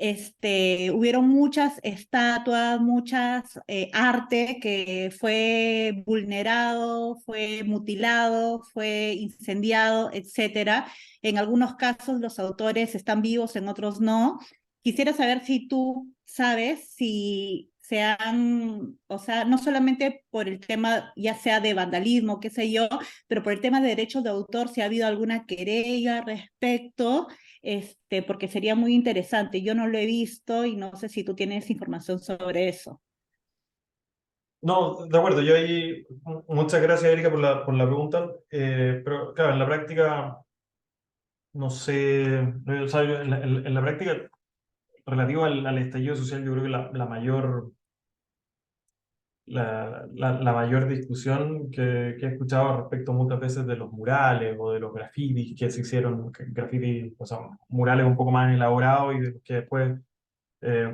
Hubieron muchas estatuas, muchas arte que fue vulnerado, fue mutilado, fue incendiado, etcétera. En algunos casos los autores están vivos, en otros no. Quisiera saber si tú sabes si se han, o sea, no solamente por el tema ya sea de vandalismo, qué sé yo, pero por el tema de derechos de autor, si ha habido alguna querella al respecto, porque sería muy interesante. Yo no lo he visto y no sé si tú tienes información sobre eso. No, de acuerdo, yo ahí, muchas gracias, Erika, por la pregunta, pero claro, en la práctica, no sé, o sea, en la práctica, relativo al estallido social, yo creo que la mayor discusión que he escuchado respecto muchas veces de los murales o de los grafitis que se hicieron, grafitis, o sea, murales un poco más elaborados y de los que después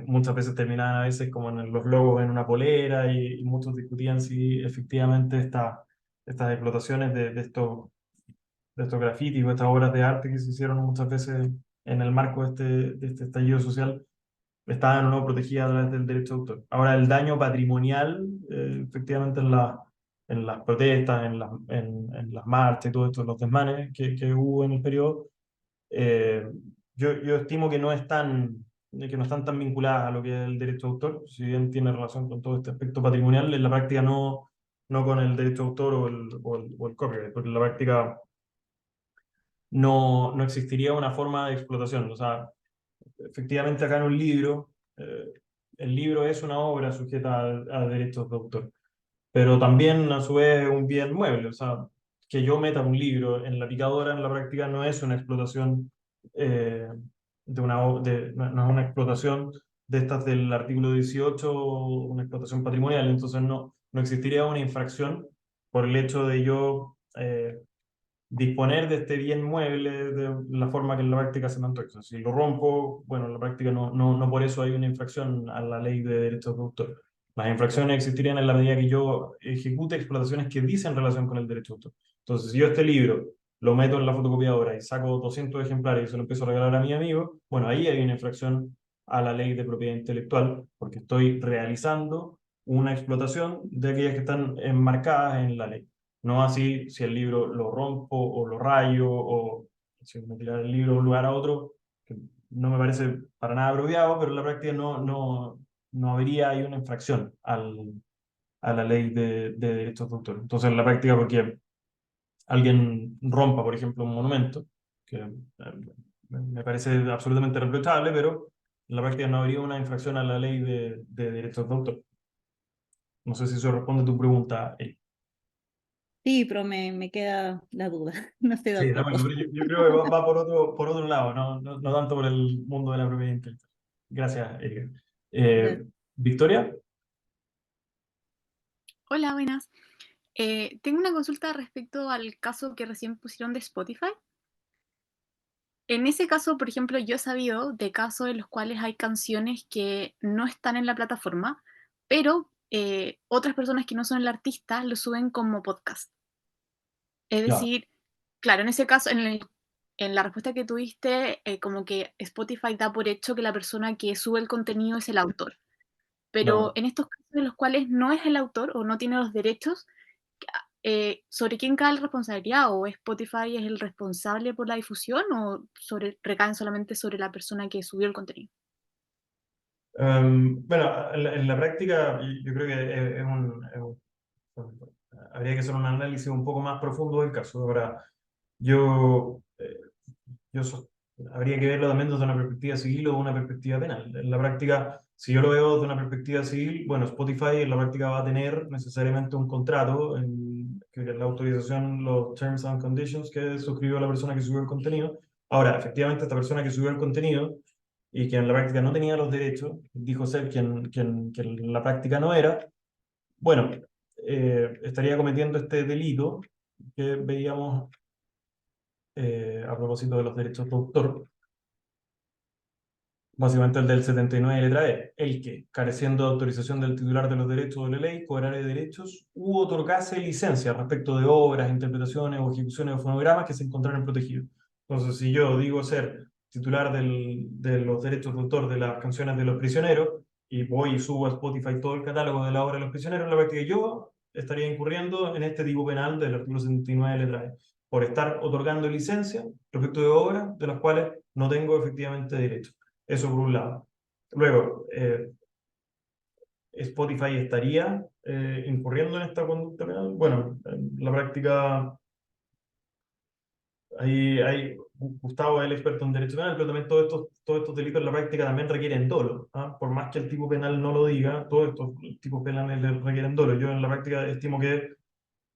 muchas veces terminaban a veces como en los logos en una polera y muchos discutían si efectivamente estas explotaciones de estos grafitis o estas obras de arte que se hicieron muchas veces en el marco de este estallido social estaban o no protegidas a través del derecho de autor. Ahora, el daño patrimonial, efectivamente en las protestas, en las marchas y todo esto, los desmanes que hubo en el periodo, eh, yo estimo que que no están tan vinculadas a lo que es el derecho de autor, si bien tiene relación con todo este aspecto patrimonial, en la práctica no con el derecho de autor o el copyright, porque en la práctica no existiría una forma de explotación. O sea, efectivamente acá en un libro, el libro es una obra sujeta a derechos de autor, pero también a su vez un bien mueble. O sea, que yo meta un libro en la picadora en la práctica no es una explotación eh, no es una explotación de estas del artículo 18, una explotación patrimonial. Entonces no existiría una infracción por el hecho de yo disponer de este bien mueble de la forma que en la práctica se me antoja. Si lo rompo, bueno, en la práctica no por eso hay una infracción a la ley de derechos de autor. Las infracciones existirían en la medida que yo ejecute explotaciones que dicen relación con el derecho de autor. Entonces, si yo este libro lo meto en la fotocopiadora y saco 200 ejemplares y se lo empiezo a regalar a mi amigo, bueno, ahí hay una infracción a la ley de propiedad intelectual porque estoy realizando una explotación de aquellas que están enmarcadas en la ley. No así si el libro lo rompo o lo rayo o si me tirar el libro de un lugar a otro, que no me parece para nada apropiado, pero en la práctica no habría ahí una infracción a la ley de derechos de autor. Entonces, en la práctica, porque alguien rompa, por ejemplo, un monumento, que me parece absolutamente reprochable, pero en la práctica no habría una infracción a la ley de derechos de autor. No sé si eso responde a tu pregunta, Eric. Sí, pero me queda la duda. No estoy de Sí, acuerdo. bueno, pero yo creo que va por otro lado, no tanto por el mundo de la propiedad intelectual. Gracias, Erika. Gracias. Victoria, Hola, buenas. Tengo una consulta respecto al caso que recién pusieron de Spotify. En ese caso, por ejemplo, yo he sabido de casos en los cuales hay canciones que no están en la plataforma, pero otras personas que no son el artista lo suben como podcast. Es ya. decir, claro, en ese caso, en la respuesta que tuviste, como que Spotify da por hecho que la persona que sube el contenido es el autor. Pero Claro. en estos casos en los cuales no es el autor o no tiene los derechos, ¿sobre quién cae la responsabilidad? ¿O Spotify es el responsable por la difusión o recaen solamente sobre la persona que subió el contenido? Bueno, en la práctica yo creo que habría que hacer un análisis un poco más profundo del caso. Ahora, yo, eh, yo so- habría que verlo también desde una perspectiva civil o de una perspectiva penal. En la práctica, si yo lo veo desde una perspectiva civil, bueno, Spotify en la práctica va a tener necesariamente un contrato, que es la autorización, los terms and conditions que suscribió la persona que subió el contenido. Ahora, efectivamente, esta persona que subió el contenido y que en la práctica no tenía los derechos, dijo ser quien en la práctica no era, bueno, estaría cometiendo este delito que veíamos a propósito de los derechos de autor, básicamente el del 79 letra E, el que, careciendo de autorización del titular de los derechos de la ley, cobrare derechos u otorgase licencia respecto de obras, interpretaciones o ejecuciones de fonogramas que se encontraran protegidos. Entonces, si yo digo ser titular de los derechos de autor de las canciones de Los Prisioneros y voy y subo a Spotify todo el catálogo de la obra de Los Prisioneros, la verdad que yo estaría incurriendo en este tipo penal del artículo 79 letra E, por estar otorgando licencia respecto de obras de las cuales no tengo efectivamente derecho. Eso por un lado. Luego, Spotify estaría incurriendo en esta conducta penal. Bueno, en la práctica, Gustavo es el experto en derecho penal, pero también todos estos delitos en la práctica también requieren dolo. ¿Ah? Por más que el tipo penal no lo diga, todos estos tipos penales requieren dolo. Yo en la práctica estimo que,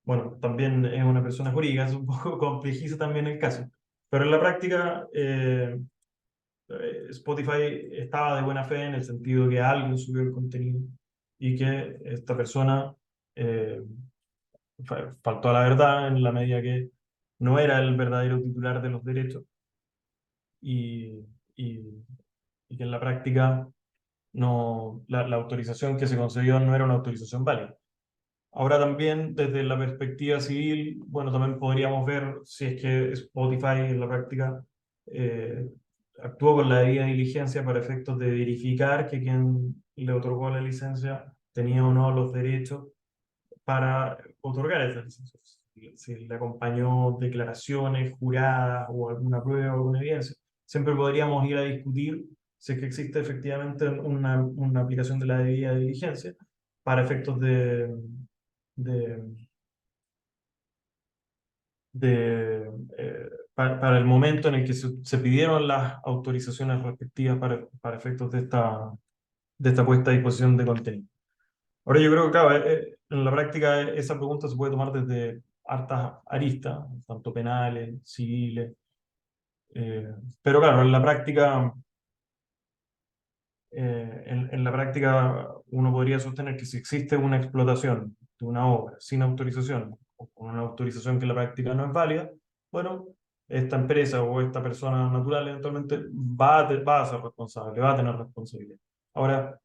bueno, también es una persona jurídica, es un poco complejizo también el caso. Pero en la práctica, Spotify estaba de buena fe en el sentido que alguien subió el contenido y que esta persona eh, faltó a la verdad en la medida que no era el verdadero titular de los derechos y, y- y que en la práctica no, la autorización que se concedió no era una autorización válida. Ahora también, desde la perspectiva civil, bueno, también podríamos ver si es que Spotify en la práctica eh, actuó con la debida diligencia para efectos de verificar que quien le otorgó la licencia tenía o no los derechos para otorgar esa licencia. Si le acompañó declaraciones juradas o alguna prueba o alguna evidencia. Siempre podríamos ir a discutir si es que existe efectivamente una aplicación de la debida diligencia para efectos de, para el momento en el que se pidieron las autorizaciones respectivas para efectos de esta puesta a disposición de contenido. Ahora yo creo que, claro, en la práctica esa pregunta se puede tomar desde hartas aristas, tanto penales, civiles, pero claro, en la práctica uno podría sostener que si existe una explotación de una obra sin autorización o con una autorización que en la práctica no es válida, bueno, esta empresa o esta persona natural eventualmente va a ser responsable, va a tener responsabilidad. Ahora,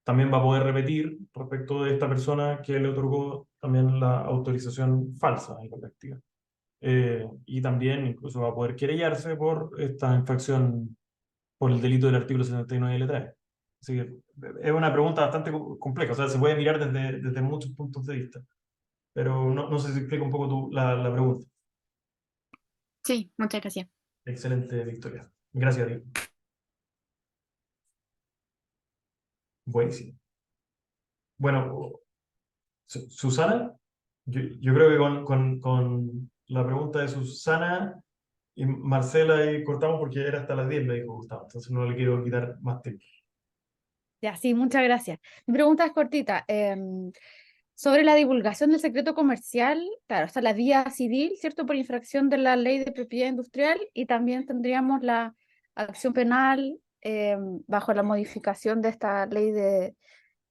también va a poder repetir respecto de esta persona que le otorgó también la autorización falsa en la práctica. Y también incluso va a poder querellarse por esta infracción por el delito del artículo 79 de letra E. Así que es una pregunta bastante compleja, o sea, se puede mirar desde muchos puntos de vista, pero no sé si explica un poco la pregunta. Sí, muchas gracias. Excelente, Victoria. Gracias a ti. Buenísimo. Bueno, Susana, yo creo que con la pregunta de Susana y Marcela ahí cortamos porque era hasta las 10, me dijo Gustavo, entonces no le quiero quitar más tiempo. Ya, sí, muchas gracias. Mi pregunta es cortita. Sobre la divulgación del secreto comercial, claro, está la vía civil, ¿cierto? Por infracción de la ley de propiedad industrial y también tendríamos la acción penal bajo la modificación de esta ley de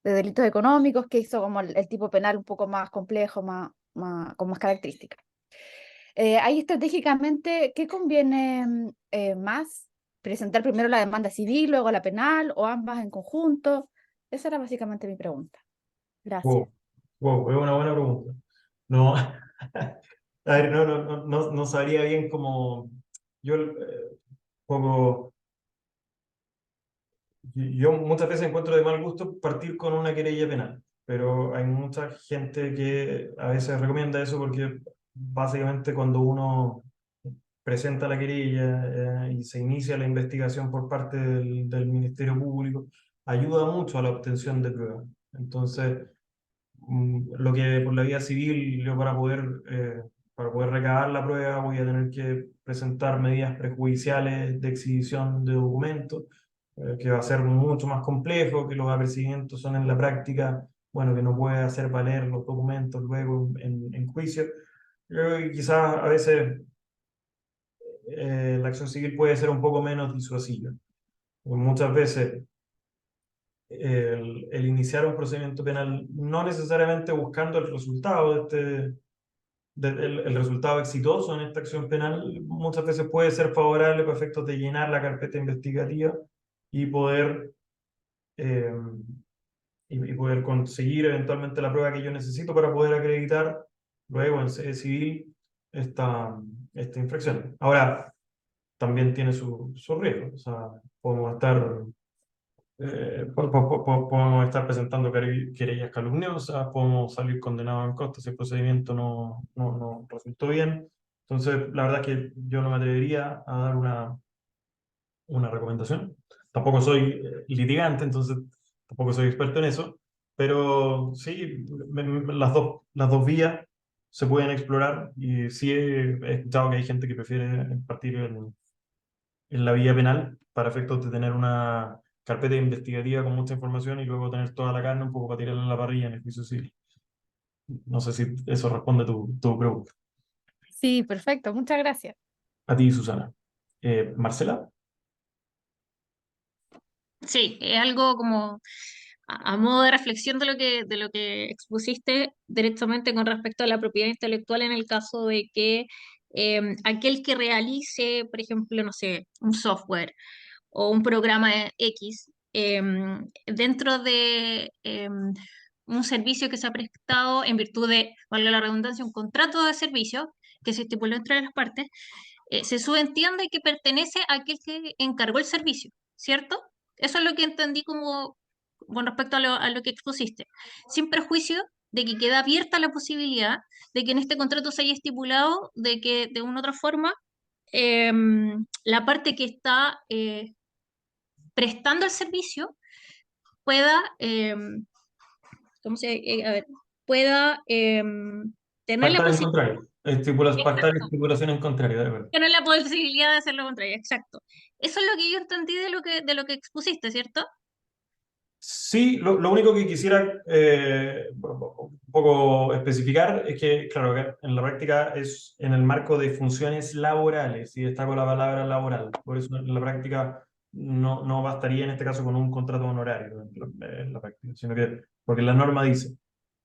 delitos económicos que hizo como el tipo penal un poco más complejo, con más características. Ahí estratégicamente, ¿qué conviene más? ¿Presentar primero la demanda civil, luego la penal o ambas en conjunto? Esa era básicamente mi pregunta. Gracias. Wow, es una buena pregunta. No, a ver, no sabría bien cómo. Yo, poco, yo muchas veces encuentro de mal gusto partir con una querella penal, pero hay mucha gente que a veces recomienda eso porque básicamente cuando uno presenta la querella y se inicia la investigación por parte del Ministerio Público, ayuda mucho a la obtención de pruebas. Entonces, lo que por la vía civil yo para poder recabar la prueba voy a tener que presentar medidas prejudiciales de exhibición de documentos, que va a ser mucho más complejo, que los apercibimientos son en la práctica, bueno, que no puede hacer valer los documentos luego en juicio. Creo que quizás a veces la acción civil puede ser un poco menos disuasiva. Muchas veces el iniciar un procedimiento penal no necesariamente buscando el resultado el resultado exitoso en esta acción penal, muchas veces puede ser favorable para efectos de llenar la carpeta investigativa y eh, y poder conseguir eventualmente la prueba que yo necesito para poder acreditar luego en sede civil esta infracción. Ahora, también tiene su riesgo, o sea, podemos estar podemos estar presentando querellas calumniosas, podemos salir condenados en costa si el procedimiento no resultó bien. Entonces, la verdad es que yo no me atrevería a dar una recomendación. Tampoco soy litigante, entonces tampoco soy experto en eso, pero sí, las dos vías se pueden explorar y sí he escuchado que hay gente que prefiere partir en la vía penal para efectos de tener una carpeta investigativa con mucha información y luego tener toda la carne un poco para tirarla en la parrilla en el juicio civil. No sé si eso responde tu pregunta. Sí, perfecto. Muchas gracias. A ti, Susana. Marcela. Sí, es algo como a modo de reflexión de lo que expusiste directamente con respecto a la propiedad intelectual en el caso de que aquel que realice, por ejemplo, no sé, un software o un programa X dentro de un servicio que se ha prestado en virtud de, valga la redundancia, un contrato de servicio que se estipuló entre las partes, se subentiende que pertenece a aquel que encargó el servicio, ¿cierto? Eso es lo que entendí como con respecto a lo que expusiste, sin perjuicio de que queda abierta la posibilidad de que en este contrato se haya estipulado de que de una u otra forma la parte que está prestando el servicio pueda, ¿cómo se, a ver, pueda tener la Pactar en posibilidad, contrario. Pactar estipulación en contrario, de verdad. tener la posibilidad de hacer lo contrario, exacto. Eso es lo que yo entendí de lo que expusiste, ¿cierto? Sí, lo único que quisiera un poco especificar es que, claro, que en la práctica es en el marco de funciones laborales, y destaco la palabra laboral. Por eso en la práctica no bastaría en este caso con un contrato honorario en la práctica, sino que, porque la norma dice,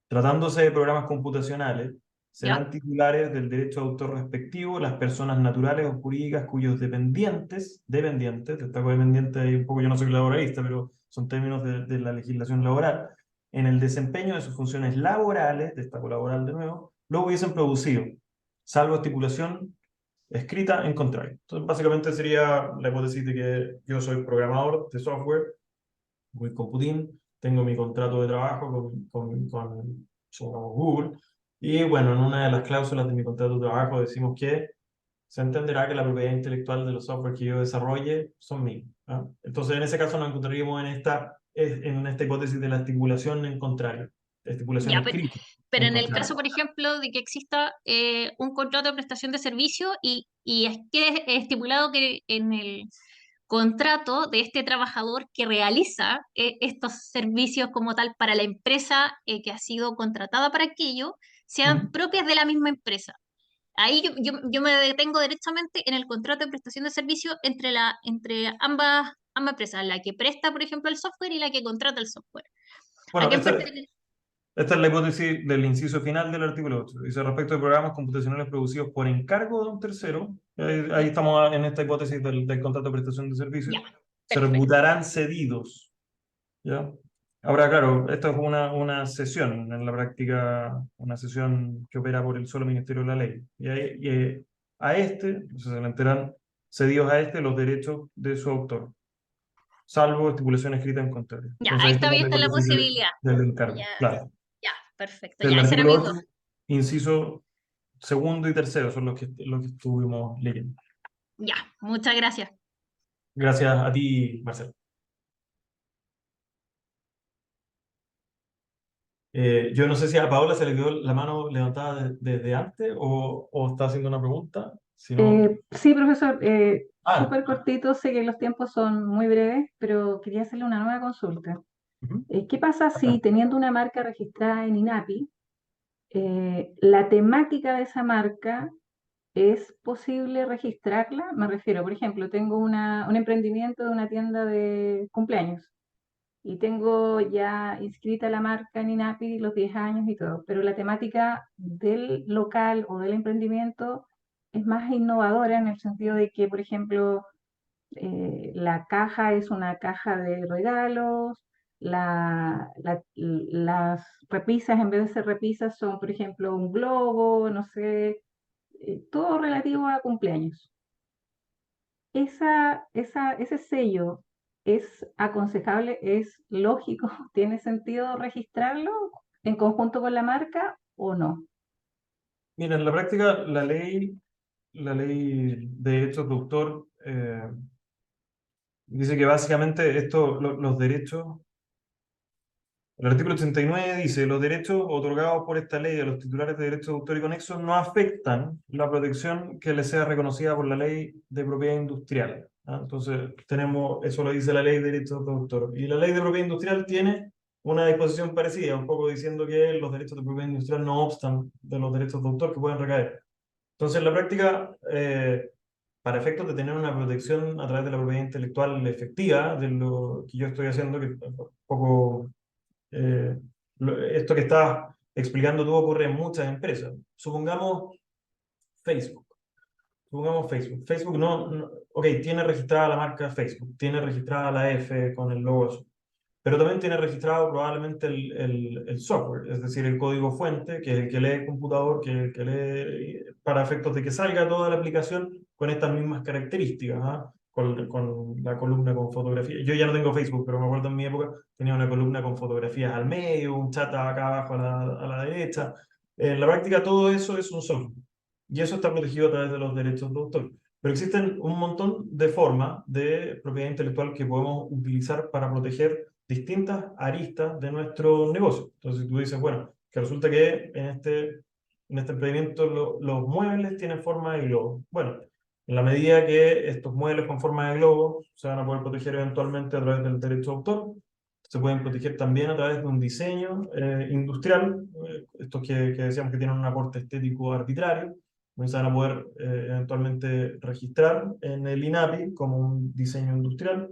tratándose de programas computacionales, serán ¿Ya? titulares del derecho de autor respectivo las personas naturales o jurídicas cuyos dependientes, destaco dependiente y un poco, yo no soy laboralista, pero son términos de la legislación laboral, en el desempeño de sus funciones laborales, destaco laboral de nuevo, lo hubiesen producido, salvo estipulación escrita en contrario. Entonces, básicamente sería la hipótesis de que yo soy programador de software, muy computín, tengo mi contrato de trabajo supongamos, Google, y bueno, en una de las cláusulas de mi contrato de trabajo decimos que se entenderá que la propiedad intelectual de los software que yo desarrolle son míos, ¿ah? Entonces, en ese caso nos encontraríamos en esta hipótesis de la estipulación en contrario, estipulación Ya, escrita pero en en el contrario. caso, por ejemplo, de que exista un contrato de prestación de servicio y es que es estipulado que en el contrato de este trabajador que realiza estos servicios como tal para la empresa que ha sido contratada para aquello, sean Ujú. propias de la misma empresa. Ahí yo me detengo directamente en el contrato de prestación de servicio entre ambas empresas, la que presta, por ejemplo, el software y la que contrata el software. ¿A Bueno, quién pertenece? esta es la hipótesis del inciso final del artículo 8. Dice, respecto de programas computacionales producidos por encargo de un tercero, ahí estamos en esta hipótesis del contrato de prestación de servicios, Ya, se perfecto. reputarán cedidos, ¿ya? Ahora, claro, esto es una sesión, en la práctica, una sesión que opera por el solo Ministerio de la Ley. A este, entonces se le enteran cedidos a este los derechos de su autor, salvo estipulación escrita en contrario. Ya, Entonces ahí ahí está tenemos la abierta la hipótesis posibilidad. del encargo, Ya, claro. ya, perfecto. El Ya, esa era artículo mi 8, duda. inciso segundo y tercero son los que estuvimos leyendo. Ya, muchas gracias. Gracias a ti, Marcelo. Yo no sé si a Paola se le quedó la mano levantada desde antes o está haciendo una pregunta. Si no... Sí, profesor, Ah, súper cortito, sé que los tiempos son muy breves, pero quería hacerle una nueva consulta. ujú. ¿Qué pasa si teniendo una marca registrada en INAPI, la temática de esa marca es posible registrarla? Me refiero, por ejemplo, tengo un emprendimiento de una tienda de cumpleaños y tengo ya inscrita la marca en INAPI los 10 años y todo, pero la temática del local o del emprendimiento es más innovadora en el sentido de que, por ejemplo, la caja es una caja de regalos, las repisas, en vez de ser repisas, son, por ejemplo, un globo, no sé, todo relativo a cumpleaños. Ese sello es aconsejable, es lógico, tiene sentido registrarlo en conjunto con la marca o no. Mira, en la práctica, la ley de derechos de autor dice que básicamente los derechos. El artículo 89 dice, los derechos otorgados por esta ley a los titulares de derechos de autor y conexos no afectan la protección que les sea reconocida por la ley de propiedad industrial, ¿ah? Entonces, eso lo dice la ley de derechos de autor. Y la ley de propiedad industrial tiene una disposición parecida, un poco diciendo que los derechos de propiedad industrial no obstan de los derechos de autor que pueden recaer. Entonces, en la práctica, para efectos de tener una protección a través de la propiedad intelectual efectiva, de lo que yo estoy haciendo, que un poco esto que estás explicando tú ocurre en muchas empresas. Facebook. Supongamos Facebook. Facebook ok, tiene registrada la marca Facebook, tiene registrada la F con el logo azul, pero también tiene registrado probablemente el software, es decir, el código fuente, que es el que lee el computador, que es el que lee para efectos de que salga toda la aplicación con estas mismas características, ¿ah? Con la columna con fotografía. Yo ya no tengo Facebook, pero me acuerdo en mi época tenía una columna con fotografías al medio, un chat acá abajo a la derecha. En la práctica todo eso es un software y eso está protegido a través de los derechos de autor. Pero existen un montón de formas de propiedad intelectual que podemos utilizar para proteger distintas aristas de nuestro negocio. Entonces tú dices, bueno, que resulta que en este emprendimiento los muebles tienen forma de globo. Bueno, en la medida que estos muebles con forma de globo se van a poder proteger eventualmente a través del derecho de autor, se pueden proteger también a través de un diseño industrial, estos que decíamos que tienen un aporte estético arbitrario, se van a poder eventualmente registrar en el INAPI como un diseño industrial.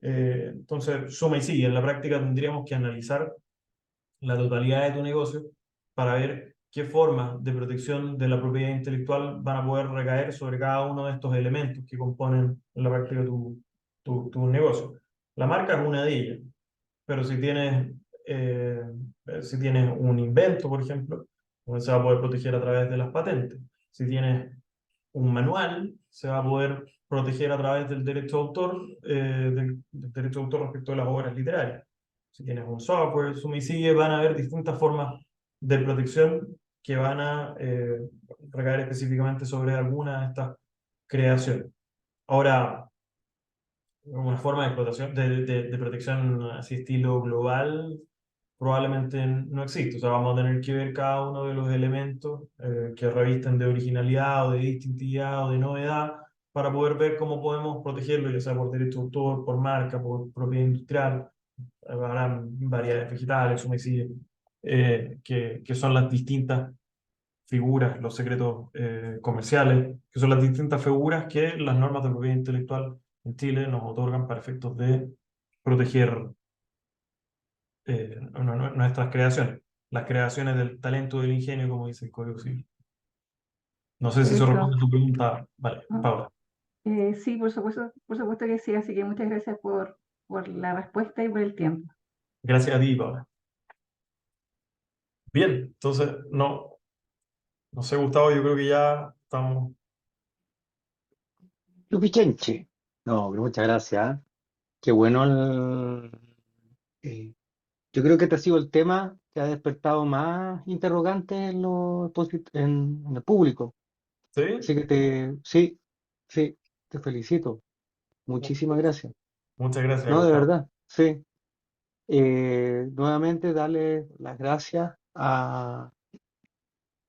Entonces, suma y sigue. En la práctica tendríamos que analizar la totalidad de tu negocio para ver qué formas de protección de la propiedad intelectual van a poder recaer sobre cada uno de estos elementos que componen en la práctica tu negocio. La marca es una de ellas, pero eh, si tienes un invento, por ejemplo, pues se va a poder proteger a través de las patentes. Si tienes un manual, se va a poder proteger a través del derecho de autor, del derecho de autor respecto a las obras literarias. Si tienes un software, suma y sigue, van a haber distintas formas de protección que van a recaer específicamente sobre alguna de estas creaciones. Ahora, una forma de explotación, de protección así estilo global, probablemente no existe. O sea, vamos a tener que ver cada uno de los elementos que revisten de originalidad o de distintividad o de novedad para poder ver cómo podemos protegerlo, ya sea por derecho de autor, por marca, por propiedad industrial. Habrán variedades vegetales, suma y sigue, que son las distintas figuras, los secretos comerciales, que son las distintas figuras que las normas de propiedad intelectual en Chile nos otorgan para efectos de proteger nuestras creaciones, las creaciones del talento y del ingenio, como dice el Código Civil. No sé si eso Perfecto. responde a tu pregunta. Vale, Ah, Paula. sí, por supuesto que sí, así que muchas gracias por la respuesta y por el tiempo. Gracias a ti, Paula. Bien, entonces, no sé, Gustavo, yo creo que ya estamos. Suficiente. No, pero muchas gracias. ¿Eh? Qué bueno eh, yo creo que este ha sido el tema que ha despertado más interrogantes en el público. ¿Sí? Así que sí, te felicito. Muchísimas gracias. Muchas gracias, No, de Gustavo. verdad, sí. Nuevamente darle las gracias a,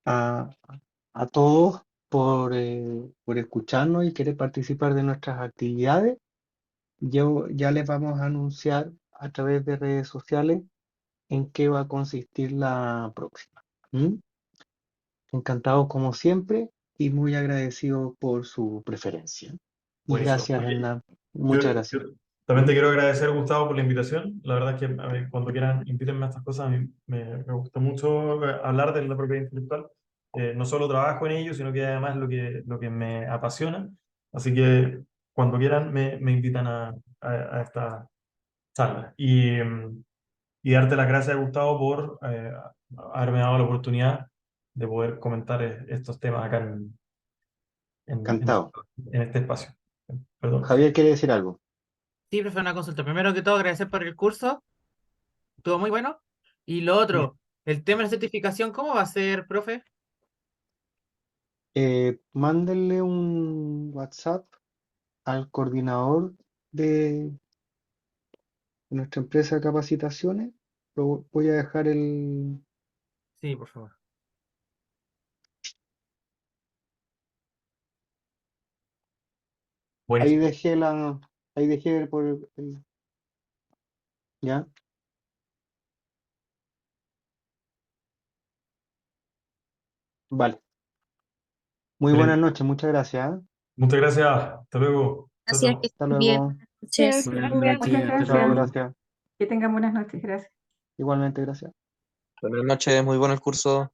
a todos por escucharnos y querer participar de nuestras actividades. Yo ya les vamos a anunciar a través de redes sociales en qué va a consistir la próxima. ¿Mm? Encantado como siempre y muy agradecido por su preferencia. Y Buenísimo. gracias, Oye, Hernán. Yo, Muchas yo gracias. también ¿Mm? te quiero agradecer, Gustavo, por la invitación. La verdad es que a mí, cuando quieran, invítenme a estas cosas. A mí me gusta mucho hablar de la propiedad intelectual. No solo trabajo en ello, sino que además lo que me apasiona. Así que cuando quieran, me invitan a esta charla. Y darte las gracias, Gustavo, por haberme dado la oportunidad de poder comentar estos temas acá en, en, Encantado. en este espacio. Perdón. Javier quiere decir algo. Sí, profe, una consulta. Primero que todo, agradecer por el curso, estuvo muy bueno. Y lo otro, el tema de la certificación, ¿cómo va a ser, profe? Mándenle un WhatsApp al coordinador de nuestra empresa de capacitaciones. Voy a dejar Sí, por favor. ahí Buenísimo. dejé ahí dejé ya. Vale. Muy buenas Excelente. noches, muchas gracias. ¿Eh? Muchas gracias. Hasta luego. Chao, Gracias, chao. que Hasta estén bien. luego. Buenas noches. Buenas Muchas noches, hasta gracias. Chao, luego. gracias. Que tengan buenas noches. Gracias. Igualmente, gracias. Buenas noches, muy bueno el curso.